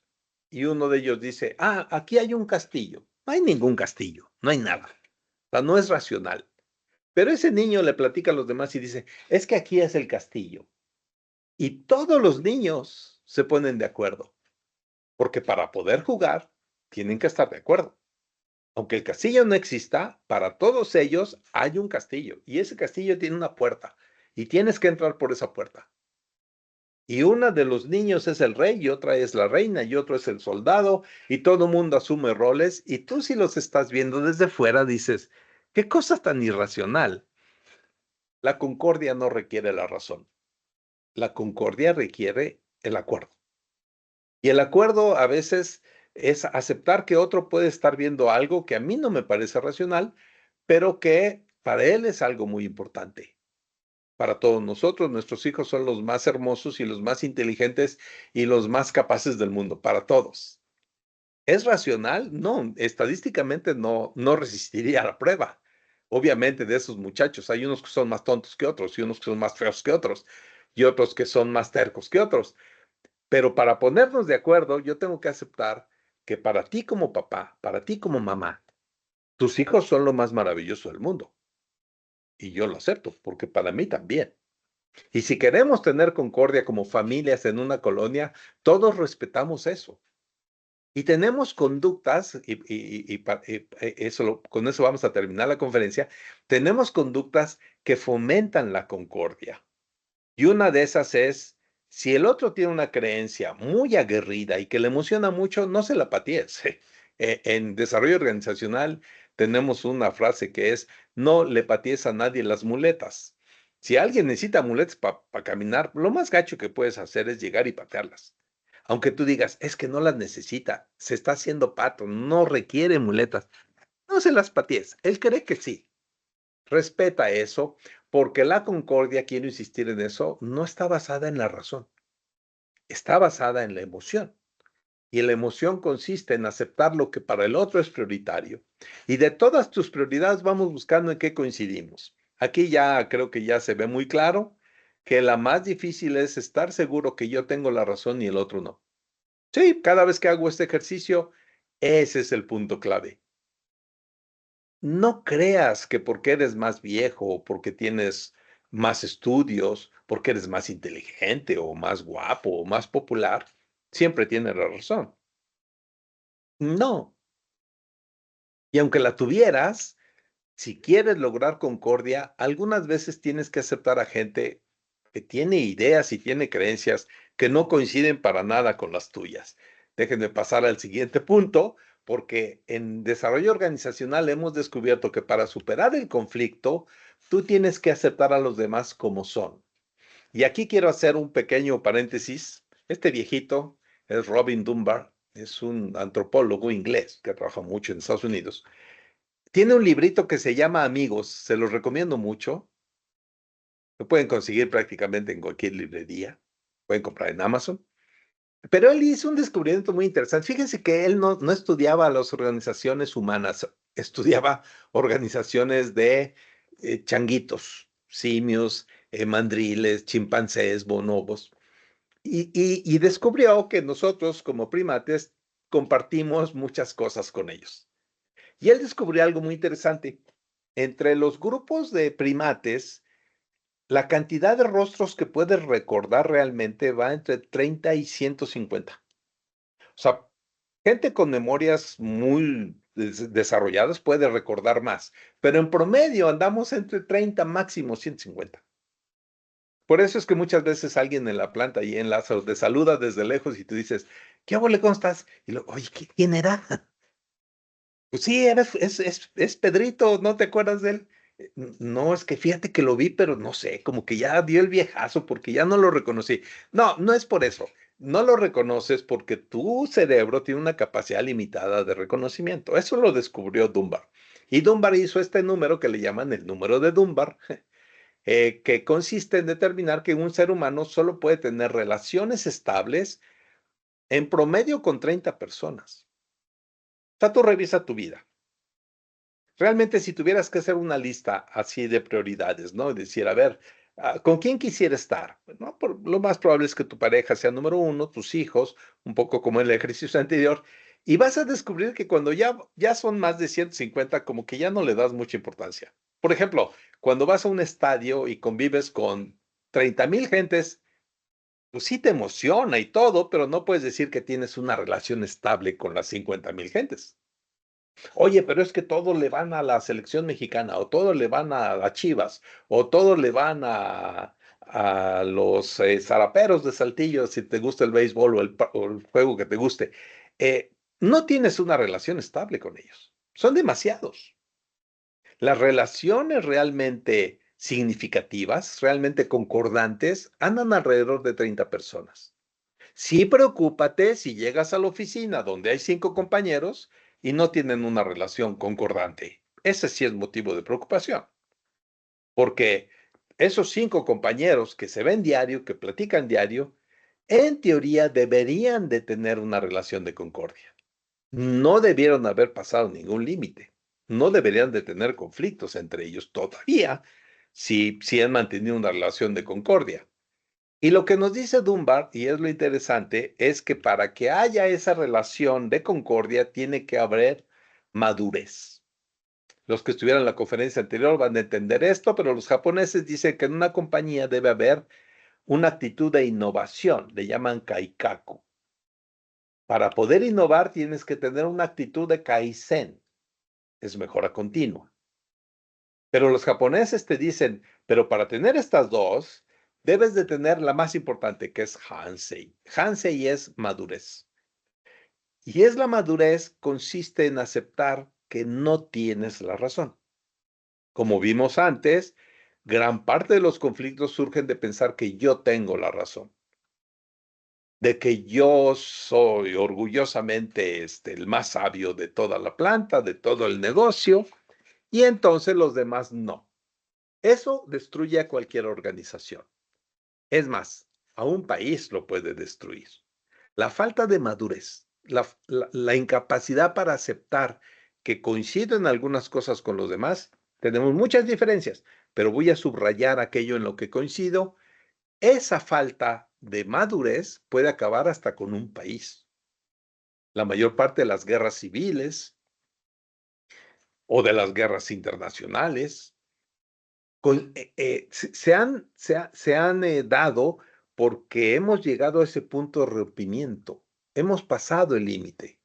y uno de ellos dice, aquí hay un castillo. No hay ningún castillo, no hay nada. O sea, no es racional. Pero ese niño le platica a los demás y dice, es que aquí es el castillo. Y todos los niños se ponen de acuerdo, porque para poder jugar tienen que estar de acuerdo. Aunque el castillo no exista, para todos ellos hay un castillo y ese castillo tiene una puerta y tienes que entrar por esa puerta. Y uno de los niños es el rey y otra es la reina y otro es el soldado y todo el mundo asume roles y tú si los estás viendo desde fuera dices, qué cosa tan irracional. La concordia no requiere la razón. La concordia requiere el acuerdo. Y el acuerdo a veces es aceptar que otro puede estar viendo algo que a mí no me parece racional, pero que para él es algo muy importante. Para todos nosotros, nuestros hijos son los más hermosos y los más inteligentes y los más capaces del mundo, para todos. ¿Es racional? No, estadísticamente no resistiría a la prueba. Obviamente de esos muchachos hay unos que son más tontos que otros y unos que son más feos que otros y otros que son más tercos que otros. Pero para ponernos de acuerdo, yo tengo que aceptar que para ti como papá, para ti como mamá, tus hijos son lo más maravilloso del mundo. Y yo lo acepto, porque para mí también. Y si queremos tener concordia como familias en una colonia, todos respetamos eso. Y tenemos conductas, con eso vamos a terminar la conferencia, tenemos conductas que fomentan la concordia. Y una de esas es, si el otro tiene una creencia muy aguerrida y que le emociona mucho, no se la patees. En desarrollo organizacional tenemos una frase que es, no le patees a nadie las muletas. Si alguien necesita muletas para caminar, lo más gacho que puedes hacer es llegar y patearlas. Aunque tú digas, es que no las necesita, se está haciendo pato, no requiere muletas. No se las patees. Él cree que sí. Respeta eso, porque la concordia, quiero insistir en eso, no está basada en la razón, está basada en la emoción. Y la emoción consiste en aceptar lo que para el otro es prioritario. Y de todas tus prioridades vamos buscando en qué coincidimos. Aquí ya creo que ya se ve muy claro que la más difícil es estar seguro que yo tengo la razón y el otro no. Sí, cada vez que hago este ejercicio, ese es el punto clave. No creas que porque eres más viejo o porque tienes más estudios, porque eres más inteligente o más guapo o más popular, siempre tienes la razón. No. Y aunque la tuvieras, si quieres lograr concordia, algunas veces tienes que aceptar a gente que tiene ideas y tiene creencias que no coinciden para nada con las tuyas. Déjenme pasar al siguiente punto, porque en desarrollo organizacional hemos descubierto que para superar el conflicto, tú tienes que aceptar a los demás como son. Y aquí quiero hacer un pequeño paréntesis. Este viejito es Robin Dunbar, es un antropólogo inglés que trabaja mucho en Estados Unidos. Tiene un librito que se llama Amigos, se los recomiendo mucho. Lo pueden conseguir prácticamente en cualquier librería, pueden comprar en Amazon. Pero él hizo un descubrimiento muy interesante. Fíjense que él no estudiaba las organizaciones humanas, estudiaba organizaciones de changuitos, simios, mandriles, chimpancés, bonobos. Y descubrió que nosotros como primates compartimos muchas cosas con ellos. Y él descubrió algo muy interesante. Entre los grupos de primates, la cantidad de rostros que puedes recordar realmente va entre 30 y 150. O sea, gente con memorias muy desarrolladas puede recordar más, pero en promedio andamos entre 30, máximo 150. Por eso es que muchas veces alguien en la planta y en Lázaro te saluda desde lejos y tú dices, ¿qué abuelo, cómo estás? Y luego, oye, ¿quién era? Pues sí, es Pedrito, ¿no te acuerdas de él? No, es que fíjate que lo vi, pero no sé, como que ya dio el viejazo porque ya no lo reconocí. No, no es por eso. no lo reconoces porque tu cerebro tiene una capacidad limitada de reconocimiento. Eso lo descubrió Dunbar. Y Dunbar hizo este número que le llaman el número de Dunbar, que consiste en determinar que un ser humano solo puede tener relaciones estables en promedio con 30 personas. O sea, tú revisa tu vida. Realmente, si tuvieras que hacer una lista así de prioridades, ¿no? Y decir, a ver, ¿con quién quisiera estar? ¿No? Lo más probable es que tu pareja sea número uno, tus hijos, un poco como en el ejercicio anterior, y vas a descubrir que cuando ya son más de 150, como que ya no le das mucha importancia. Por ejemplo, cuando vas a un estadio y convives con 30,000 gentes, pues sí te emociona y todo, pero no puedes decir que tienes una relación estable con las 50,000 gentes. Oye, pero es que todos le van a la selección mexicana, o todos le van a Chivas, o todos le van a los zaraperos de Saltillo, si te gusta el béisbol o el juego que te guste. No tienes una relación estable con ellos. Son demasiados. Las relaciones realmente significativas, realmente concordantes, andan alrededor de 30 personas. Sí, preocúpate si llegas a la oficina donde hay 5 compañeros y no tienen una relación concordante. Ese sí es motivo de preocupación, porque esos 5 compañeros que se ven diario, que platican diario, en teoría deberían de tener una relación de concordia. No debieron haber pasado ningún límite. No deberían de tener conflictos entre ellos todavía si han mantenido una relación de concordia. Y lo que nos dice Dunbar, y es lo interesante, es que para que haya esa relación de concordia tiene que haber madurez. Los que estuvieron en la conferencia anterior van a entender esto, pero los japoneses dicen que en una compañía debe haber una actitud de innovación, le llaman kaikaku. Para poder innovar tienes que tener una actitud de kaizen, es mejora continua. Pero los japoneses te dicen, pero para tener estas dos, debes de tener la más importante, que es Hansei. Hansei es madurez. Y es la madurez consiste en aceptar que no tienes la razón. Como vimos antes, gran parte de los conflictos surgen de pensar que yo tengo la razón, de que yo soy orgullosamente el más sabio de toda la planta, de todo el negocio, y entonces los demás no. Eso destruye a cualquier organización. Es más, a un país lo puede destruir. La falta de madurez, la incapacidad para aceptar que coincido en algunas cosas con los demás, tenemos muchas diferencias, pero voy a subrayar aquello en lo que coincido. Esa falta de madurez puede acabar hasta con un país. La mayor parte de las guerras civiles o de las guerras internacionales se han dado porque hemos llegado a ese punto de rompimiento. Hemos pasado el límite.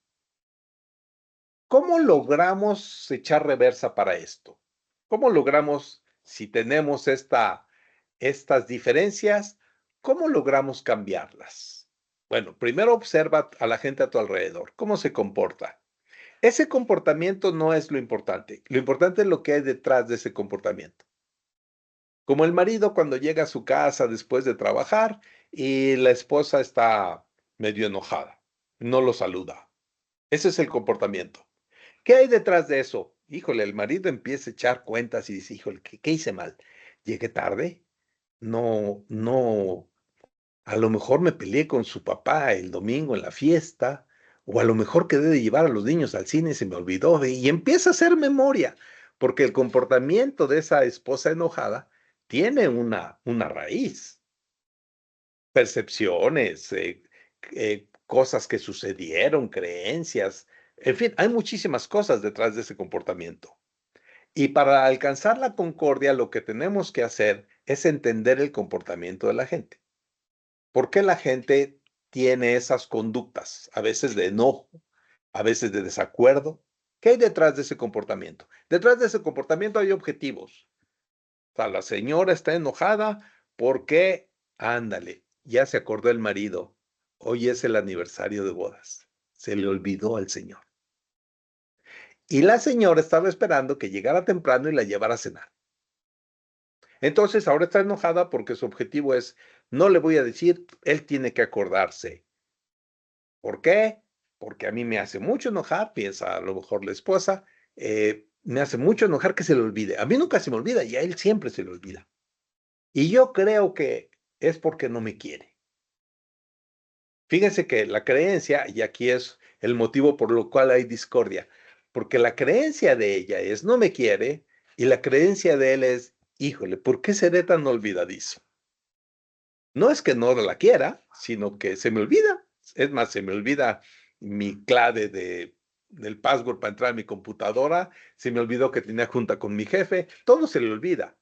¿Cómo logramos echar reversa para esto? ¿Cómo logramos, si tenemos estas diferencias, cómo logramos cambiarlas? Bueno, primero observa a la gente a tu alrededor, cómo se comporta. Ese comportamiento no es lo importante. Lo importante es lo que hay detrás de ese comportamiento. Como el marido cuando llega a su casa después de trabajar y la esposa está medio enojada, no lo saluda. Ese es el comportamiento. ¿Qué hay detrás de eso? Híjole, el marido empieza a echar cuentas y dice, híjole, ¿qué hice mal? ¿Llegué tarde? No, a lo mejor me peleé con su papá el domingo en la fiesta, o a lo mejor quedé de llevar a los niños al cine y se me olvidó, y empieza a hacer memoria, porque el comportamiento de esa esposa enojada tiene una raíz, percepciones, cosas que sucedieron, creencias, en fin, hay muchísimas cosas detrás de ese comportamiento. Y para alcanzar la concordia, lo que tenemos que hacer es entender el comportamiento de la gente. ¿Por qué la gente tiene esas conductas? A veces de enojo, a veces de desacuerdo. ¿Qué hay detrás de ese comportamiento? Detrás de ese comportamiento hay objetivos. O sea, la señora está enojada porque, ándale, ya se acordó el marido. Hoy es el aniversario de bodas. Se le olvidó al señor. Y la señora estaba esperando que llegara temprano y la llevara a cenar. Entonces ahora está enojada porque su objetivo es, no le voy a decir, él tiene que acordarse ¿Por qué? Porque a mí me hace mucho enojar, piensa a lo mejor la esposa, me hace mucho enojar que se le olvide. A mí nunca se me olvida y a él siempre se le olvida. Y yo creo que es porque no me quiere. Fíjense que la creencia, y aquí es el motivo por lo cual hay discordia, porque la creencia de ella es no me quiere y la creencia de él es, híjole, ¿por qué seré tan olvidadizo? No es que no la quiera, sino que se me olvida. Es más, se me olvida mi clave del password para entrar a mi computadora, se me olvidó que tenía junta con mi jefe, todo se le olvida.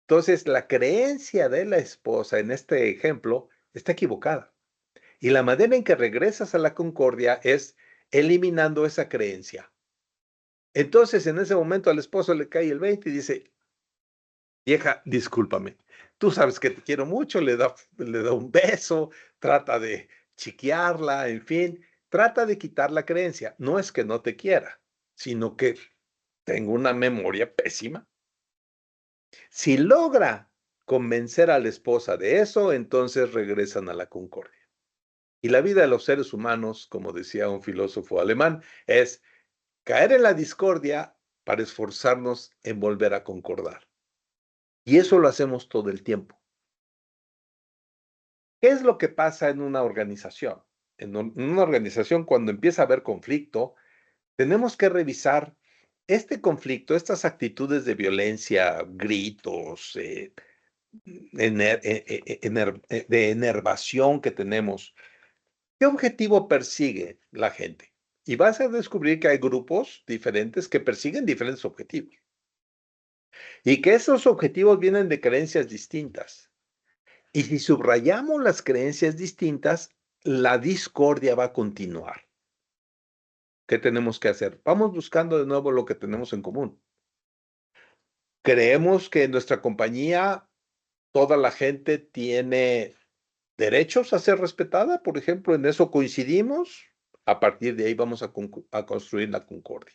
Entonces, la creencia de la esposa en este ejemplo está equivocada. Y la manera en que regresas a la concordia es eliminando esa creencia. Entonces, en ese momento al esposo le cae el 20 y dice, vieja, discúlpame, tú sabes que te quiero mucho, le da un beso, trata de chiquearla, en fin, trata de quitar la creencia. No es que no te quiera, sino que tengo una memoria pésima. Si logra convencer a la esposa de eso, entonces regresan a la concordia. Y la vida de los seres humanos, como decía un filósofo alemán, es caer en la discordia para esforzarnos en volver a concordar. Y eso lo hacemos todo el tiempo. ¿Qué es lo que pasa en una organización? En una organización, cuando empieza a haber conflicto, tenemos que revisar este conflicto, estas actitudes de violencia, gritos, de enervación que tenemos. ¿Qué objetivo persigue la gente? Y vas a descubrir que hay grupos diferentes que persiguen diferentes objetivos. Y que esos objetivos vienen de creencias distintas. Y si subrayamos las creencias distintas, la discordia va a continuar. ¿Qué tenemos que hacer? Vamos buscando de nuevo lo que tenemos en común. Creemos que en nuestra compañía toda la gente tiene derechos a ser respetada, por ejemplo, en eso coincidimos. A partir de ahí vamos a construir la concordia.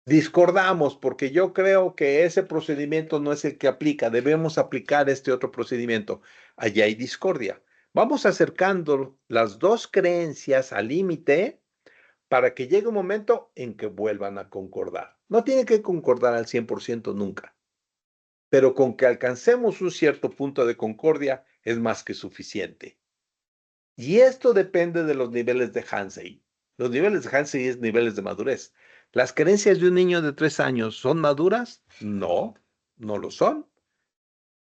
Discordamos porque yo creo que ese procedimiento no es el que aplica, debemos aplicar este otro procedimiento. Allí hay discordia. Vamos acercando las dos creencias al límite para que llegue un momento en que vuelvan a concordar. No tiene que concordar al 100% nunca, pero con que alcancemos un cierto punto de concordia es más que suficiente. Y esto depende de los niveles de Hansey. Los niveles de Hansey es niveles de madurez. ¿Las creencias de un niño de 3 años son maduras? No, no lo son.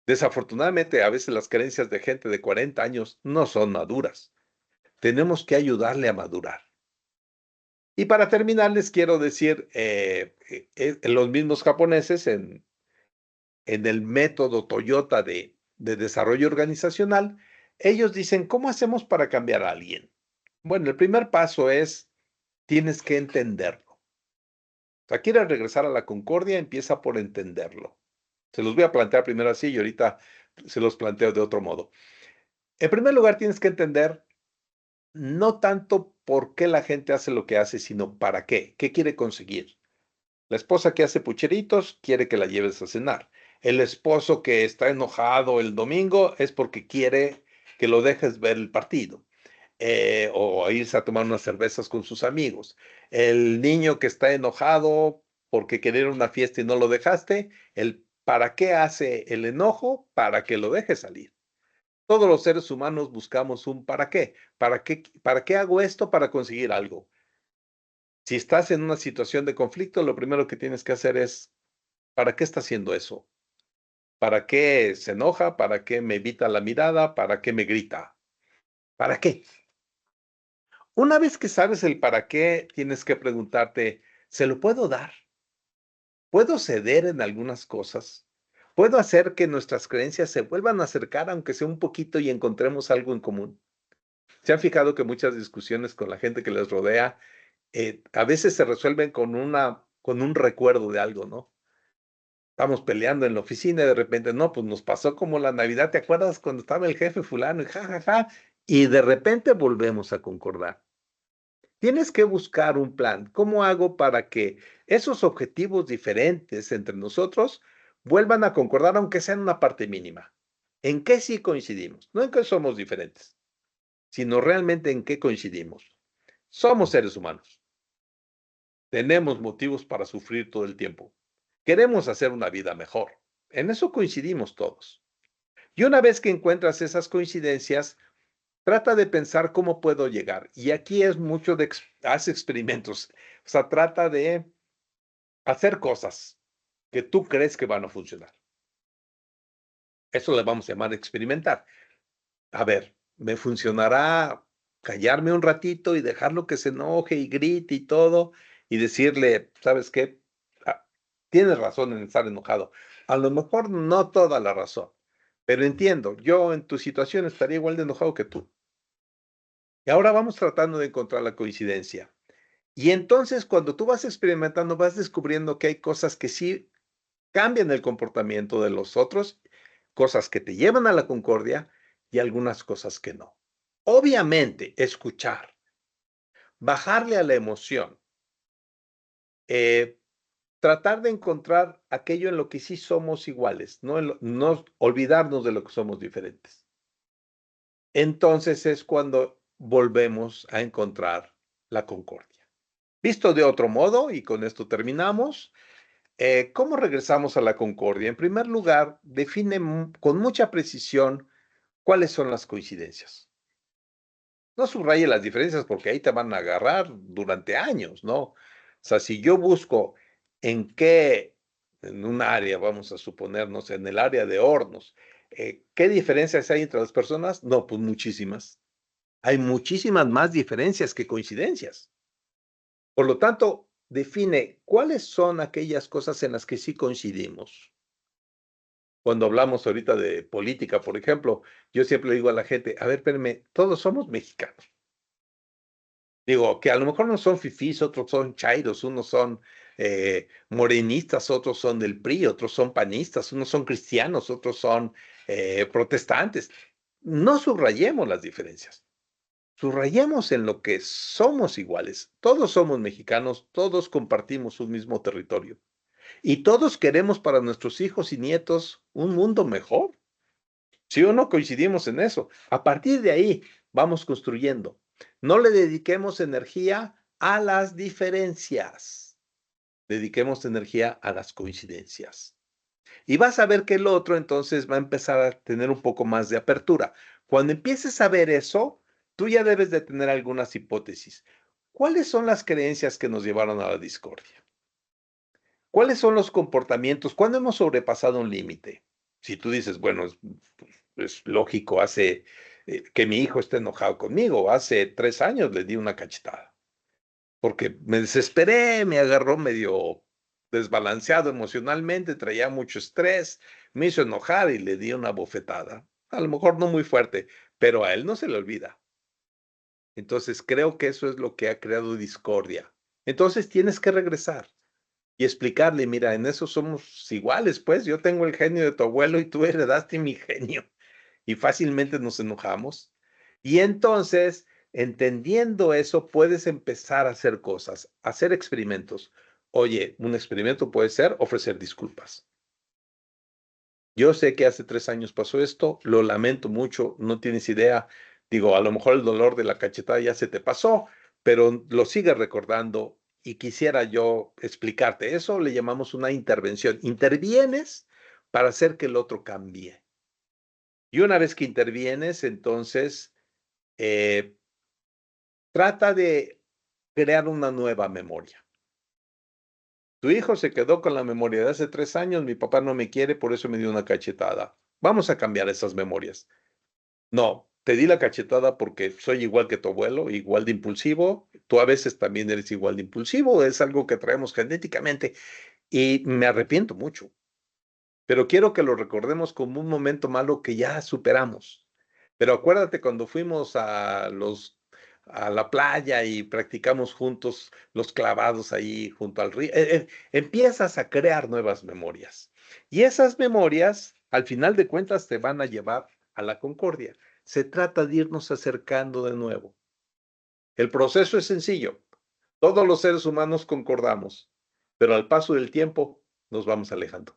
Desafortunadamente, a veces las creencias de gente de 40 años no son maduras. Tenemos que ayudarle a madurar. Y para terminar, les quiero decir, los mismos japoneses en el método Toyota de desarrollo organizacional, ellos dicen, ¿cómo hacemos para cambiar a alguien? Bueno, el primer paso es, tienes que entenderlo. O sea, quieres regresar a la concordia, empieza por entenderlo. Se los voy a plantear primero así y ahorita se los planteo de otro modo. En primer lugar, tienes que entender no tanto por qué la gente hace lo que hace, sino para qué. ¿Qué quiere conseguir? La esposa que hace pucheritos quiere que la lleves a cenar. El esposo que está enojado el domingo es porque quiere que lo dejes ver el partido. O a irse a tomar unas cervezas con sus amigos. El niño que está enojado porque quería ir a una fiesta y no lo dejaste, el para qué hace el enojo, para que lo deje salir. Todos los seres humanos buscamos un para qué. ¿Para qué hago esto? Para conseguir algo. Si estás en una situación de conflicto, lo primero que tienes que hacer es, ¿para qué está haciendo eso? ¿Para qué se enoja? ¿Para qué me evita la mirada? ¿Para qué me grita? ¿Para qué? Una vez que sabes el para qué, tienes que preguntarte, ¿se lo puedo dar? ¿Puedo ceder en algunas cosas? ¿Puedo hacer que nuestras creencias se vuelvan a acercar, aunque sea un poquito, y encontremos algo en común? ¿Se han fijado que muchas discusiones con la gente que les rodea, a veces se resuelven con un recuerdo de algo, ¿no? Estamos peleando en la oficina y de repente, no, pues nos pasó como la Navidad, ¿te acuerdas cuando estaba el jefe fulano y jajaja? Y de repente volvemos a concordar. Tienes que buscar un plan. ¿Cómo hago para que esos objetivos diferentes entre nosotros vuelvan a concordar, aunque sea en una parte mínima? ¿En qué sí coincidimos? No en qué somos diferentes. sino realmente en qué coincidimos. Somos seres humanos. Tenemos motivos para sufrir todo el tiempo. Queremos hacer una vida mejor. En eso coincidimos todos. Y una vez que encuentras esas coincidencias, trata de pensar cómo puedo llegar. Y aquí es mucho de haz experimentos. O sea, trata de hacer cosas que tú crees que van a funcionar. Eso le vamos a llamar experimentar. A ver, ¿me funcionará callarme un ratito y dejarlo que se enoje y grite y todo? Y decirle, ¿sabes qué? Ah, tienes razón en estar enojado. A lo mejor no toda la razón, pero entiendo, yo en tu situación estaría igual de enojado que tú. Y ahora vamos tratando de encontrar la coincidencia. Y entonces cuando tú vas experimentando, vas descubriendo que hay cosas que sí cambian el comportamiento de los otros, cosas que te llevan a la concordia y algunas cosas que no. Obviamente, escuchar, bajarle a la emoción, eh, tratar de encontrar aquello en lo que sí somos iguales, no olvidarnos de lo que somos diferentes. Entonces es cuando volvemos a encontrar la concordia. Visto de otro modo, y con esto terminamos, ¿cómo regresamos a la concordia? En primer lugar, define con mucha precisión cuáles son las coincidencias. No subraye las diferencias porque ahí te van a agarrar durante años, ¿no? O sea, si yo busco en un área, vamos a suponernos, en el área de hornos, ¿qué diferencias hay entre las personas? No, pues muchísimas. Hay muchísimas más diferencias que coincidencias. Por lo tanto, define cuáles son aquellas cosas en las que sí coincidimos. Cuando hablamos ahorita de política, por ejemplo, yo siempre le digo a la gente, a ver, espérenme, todos somos mexicanos. Digo, que a lo mejor no son fifís, otros son chairos, unos son morenistas, otros son del PRI, otros son panistas, unos son cristianos, otros son protestantes. No subrayemos las diferencias. Subrayemos en lo que somos iguales. Todos somos mexicanos, todos compartimos un mismo territorio y todos queremos para nuestros hijos y nietos un mundo mejor. ¿Sí o no coincidimos en eso? A partir de ahí vamos construyendo. No le dediquemos energía a las diferencias. Dediquemos energía a las coincidencias. Y vas a ver que el otro entonces va a empezar a tener un poco más de apertura. Cuando empieces a ver eso, tú ya debes de tener algunas hipótesis. ¿Cuáles son las creencias que nos llevaron a la discordia? ¿Cuáles son los comportamientos? ¿Cuándo hemos sobrepasado un límite? Si tú dices, bueno, es lógico, hace que mi hijo esté enojado conmigo, hace 3 años le di una cachetada, porque me desesperé, me agarró medio desbalanceado emocionalmente, traía mucho estrés, me hizo enojar y le di una bofetada. A lo mejor no muy fuerte, pero a él no se le olvida. Entonces creo que eso es lo que ha creado discordia. Entonces tienes que regresar y explicarle, mira, en eso somos iguales, pues yo tengo el genio de tu abuelo y tú heredaste mi genio y fácilmente nos enojamos. Y entonces, entendiendo eso, puedes empezar a hacer cosas, hacer experimentos. Oye, un experimento puede ser ofrecer disculpas. Yo sé que hace 3 años pasó esto, lo lamento mucho, no tienes idea. Digo, a lo mejor el dolor de la cachetada ya se te pasó, pero lo sigues recordando y quisiera yo explicarte. Eso le llamamos una intervención. Intervienes para hacer que el otro cambie. Y una vez que intervienes, entonces eh, trata de crear una nueva memoria. Tu hijo se quedó con la memoria de hace 3 años, mi papá no me quiere, por eso me dio una cachetada. Vamos a cambiar esas memorias. No, te di la cachetada porque soy igual que tu abuelo, igual de impulsivo. Tú a veces también eres igual de impulsivo, es algo que traemos genéticamente y me arrepiento mucho. Pero quiero que lo recordemos como un momento malo que ya superamos. Pero acuérdate cuando fuimos a la playa y practicamos juntos los clavados ahí junto al río. Empiezas a crear nuevas memorias. Y esas memorias, al final de cuentas, te van a llevar a la concordia. Se trata de irnos acercando de nuevo. El proceso es sencillo. Todos los seres humanos concordamos, pero al paso del tiempo nos vamos alejando.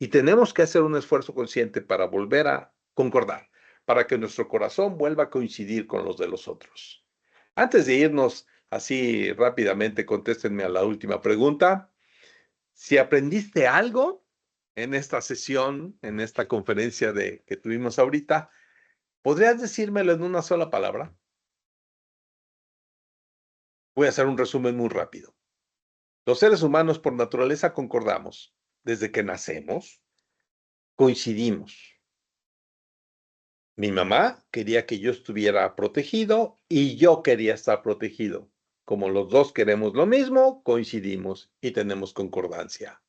Y tenemos que hacer un esfuerzo consciente para volver a concordar. para que nuestro corazón vuelva a coincidir con los de los otros. Antes de irnos así rápidamente, contéstenme a la última pregunta. Si aprendiste algo en esta sesión, en esta conferencia que tuvimos ahorita, ¿podrías decírmelo en una sola palabra? Voy a hacer un resumen muy rápido. Los seres humanos por naturaleza concordamos. Desde que nacemos, coincidimos. Mi mamá quería que yo estuviera protegido y yo quería estar protegido. Como los dos queremos lo mismo, coincidimos y tenemos concordancia.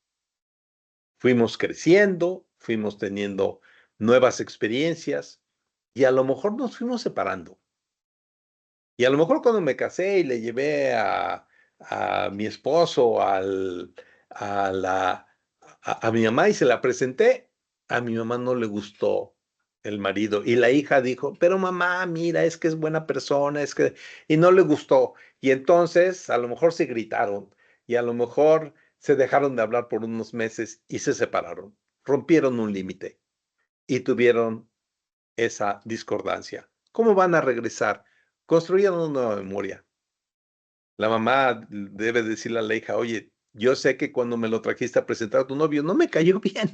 Fuimos creciendo, fuimos teniendo nuevas experiencias y a lo mejor nos fuimos separando. Y a lo mejor cuando me casé y le llevé a mi esposo a mi mamá y se la presenté, a mi mamá no le gustó el marido. Y la hija dijo, pero mamá, mira, es que es buena persona, es que... Y no le gustó. Y entonces a lo mejor se gritaron y a lo mejor se dejaron de hablar por unos meses y se separaron. Rompieron un límite y tuvieron esa discordancia. ¿Cómo van a regresar? Construyan una nueva memoria. La mamá debe decirle a la hija, oye, yo sé que cuando me lo trajiste a presentar a tu novio no me cayó bien.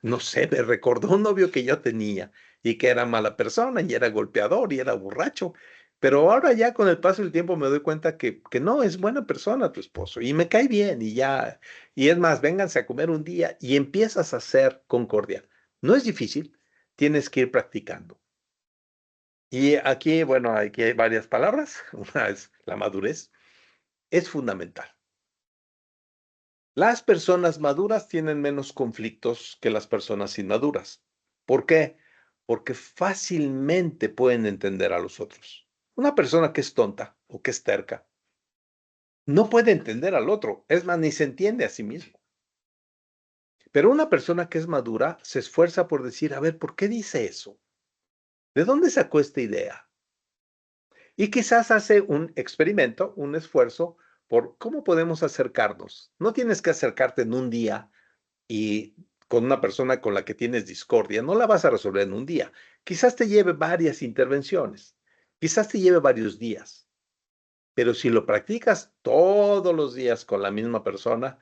No sé, me recordó un novio que yo tenía y que era mala persona y era golpeador y era borracho. Pero ahora ya con el paso del tiempo me doy cuenta que no, es buena persona tu esposo y me cae bien y ya. Y es más, vénganse a comer un día y empiezas a hacer concordia. No es difícil, tienes que ir practicando. Y aquí, bueno, aquí hay varias palabras. Una es la madurez. Es fundamental. Las personas maduras tienen menos conflictos que las personas inmaduras. ¿Por qué? Porque fácilmente pueden entender a los otros. Una persona que es tonta o que es terca no puede entender al otro, es más, ni se entiende a sí mismo. Pero una persona que es madura se esfuerza por decir, a ver, ¿por qué dice eso? ¿De dónde sacó esta idea? Y quizás hace un experimento, un esfuerzo por cómo podemos acercarnos. No tienes que acercarte en un día y con una persona con la que tienes discordia, no la vas a resolver en un día. Quizás te lleve varias intervenciones, quizás te lleve varios días, pero si lo practicas todos los días con la misma persona,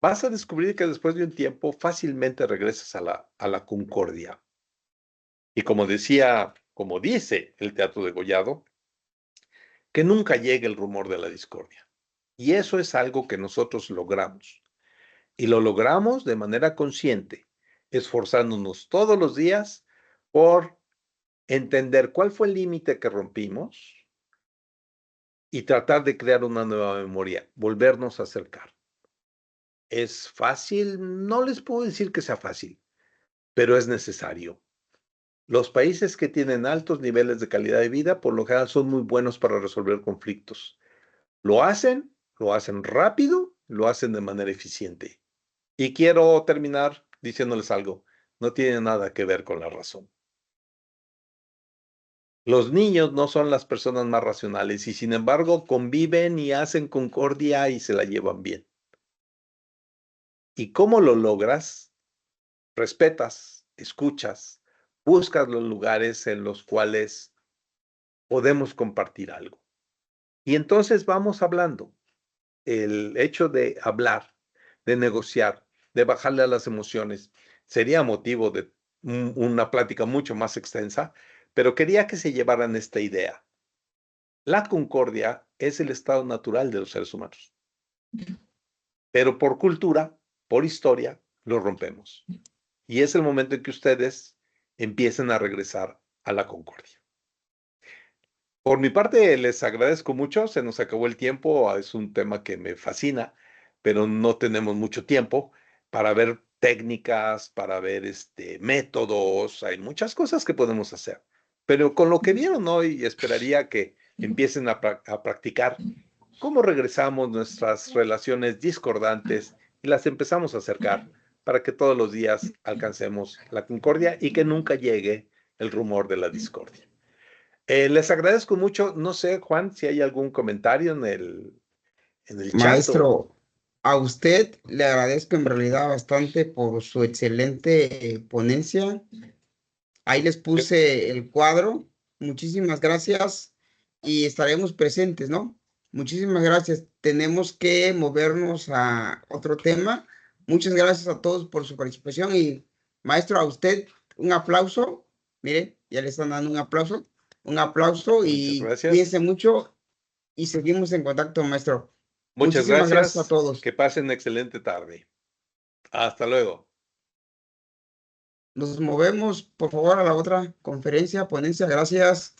vas a descubrir que después de un tiempo fácilmente regresas a la concordia. Y como decía, como dice el teatro de Gollado, que nunca llegue el rumor de la discordia. Y eso es algo que nosotros logramos. Y lo logramos de manera consciente, esforzándonos todos los días por entender cuál fue el límite que rompimos y tratar de crear una nueva memoria, volvernos a acercar. ¿Es fácil? No les puedo decir que sea fácil, pero es necesario. Los países que tienen altos niveles de calidad de vida, por lo general, son muy buenos para resolver conflictos. Lo hacen rápido, lo hacen de manera eficiente. Y quiero terminar diciéndoles algo. No tiene nada que ver con la razón. Los niños no son las personas más racionales y sin embargo conviven y hacen concordia y se la llevan bien. ¿Y cómo lo logras? Respetas, escuchas, buscas los lugares en los cuales podemos compartir algo. Y entonces vamos hablando. El hecho de hablar, de negociar, de bajarle a las emociones, sería motivo de una plática mucho más extensa, pero quería que se llevaran esta idea. La concordia es el estado natural de los seres humanos, pero por cultura, por historia, lo rompemos. Y es el momento en que ustedes empiecen a regresar a la concordia. Por mi parte, les agradezco mucho. Se nos acabó el tiempo. Es un tema que me fascina, pero no tenemos mucho tiempo para ver técnicas, para ver métodos. Hay muchas cosas que podemos hacer. Pero con lo que vieron hoy, esperaría que empiecen a practicar cómo regresamos nuestras relaciones discordantes y las empezamos a acercar para que todos los días alcancemos la concordia y que nunca llegue el rumor de la discordia. Les agradezco mucho. No sé, Juan, si hay algún comentario en el chat.
Maestro, a usted le agradezco en realidad bastante por su excelente ponencia. Ahí les puse el cuadro. Muchísimas gracias y estaremos presentes, ¿no? Muchísimas gracias. Tenemos que movernos a otro tema. Muchas gracias a todos por su participación y maestro, a usted un aplauso. Mire, ya le están dando un aplauso. Un aplauso
Muchas
y
gracias.
cuídense mucho y seguimos en contacto, maestro.
Muchas
Muchísimas gracias a
gracias.
todos.
Que pasen excelente tarde. Hasta luego.
Nos movemos, por favor, a la otra conferencia, ponencia. Gracias.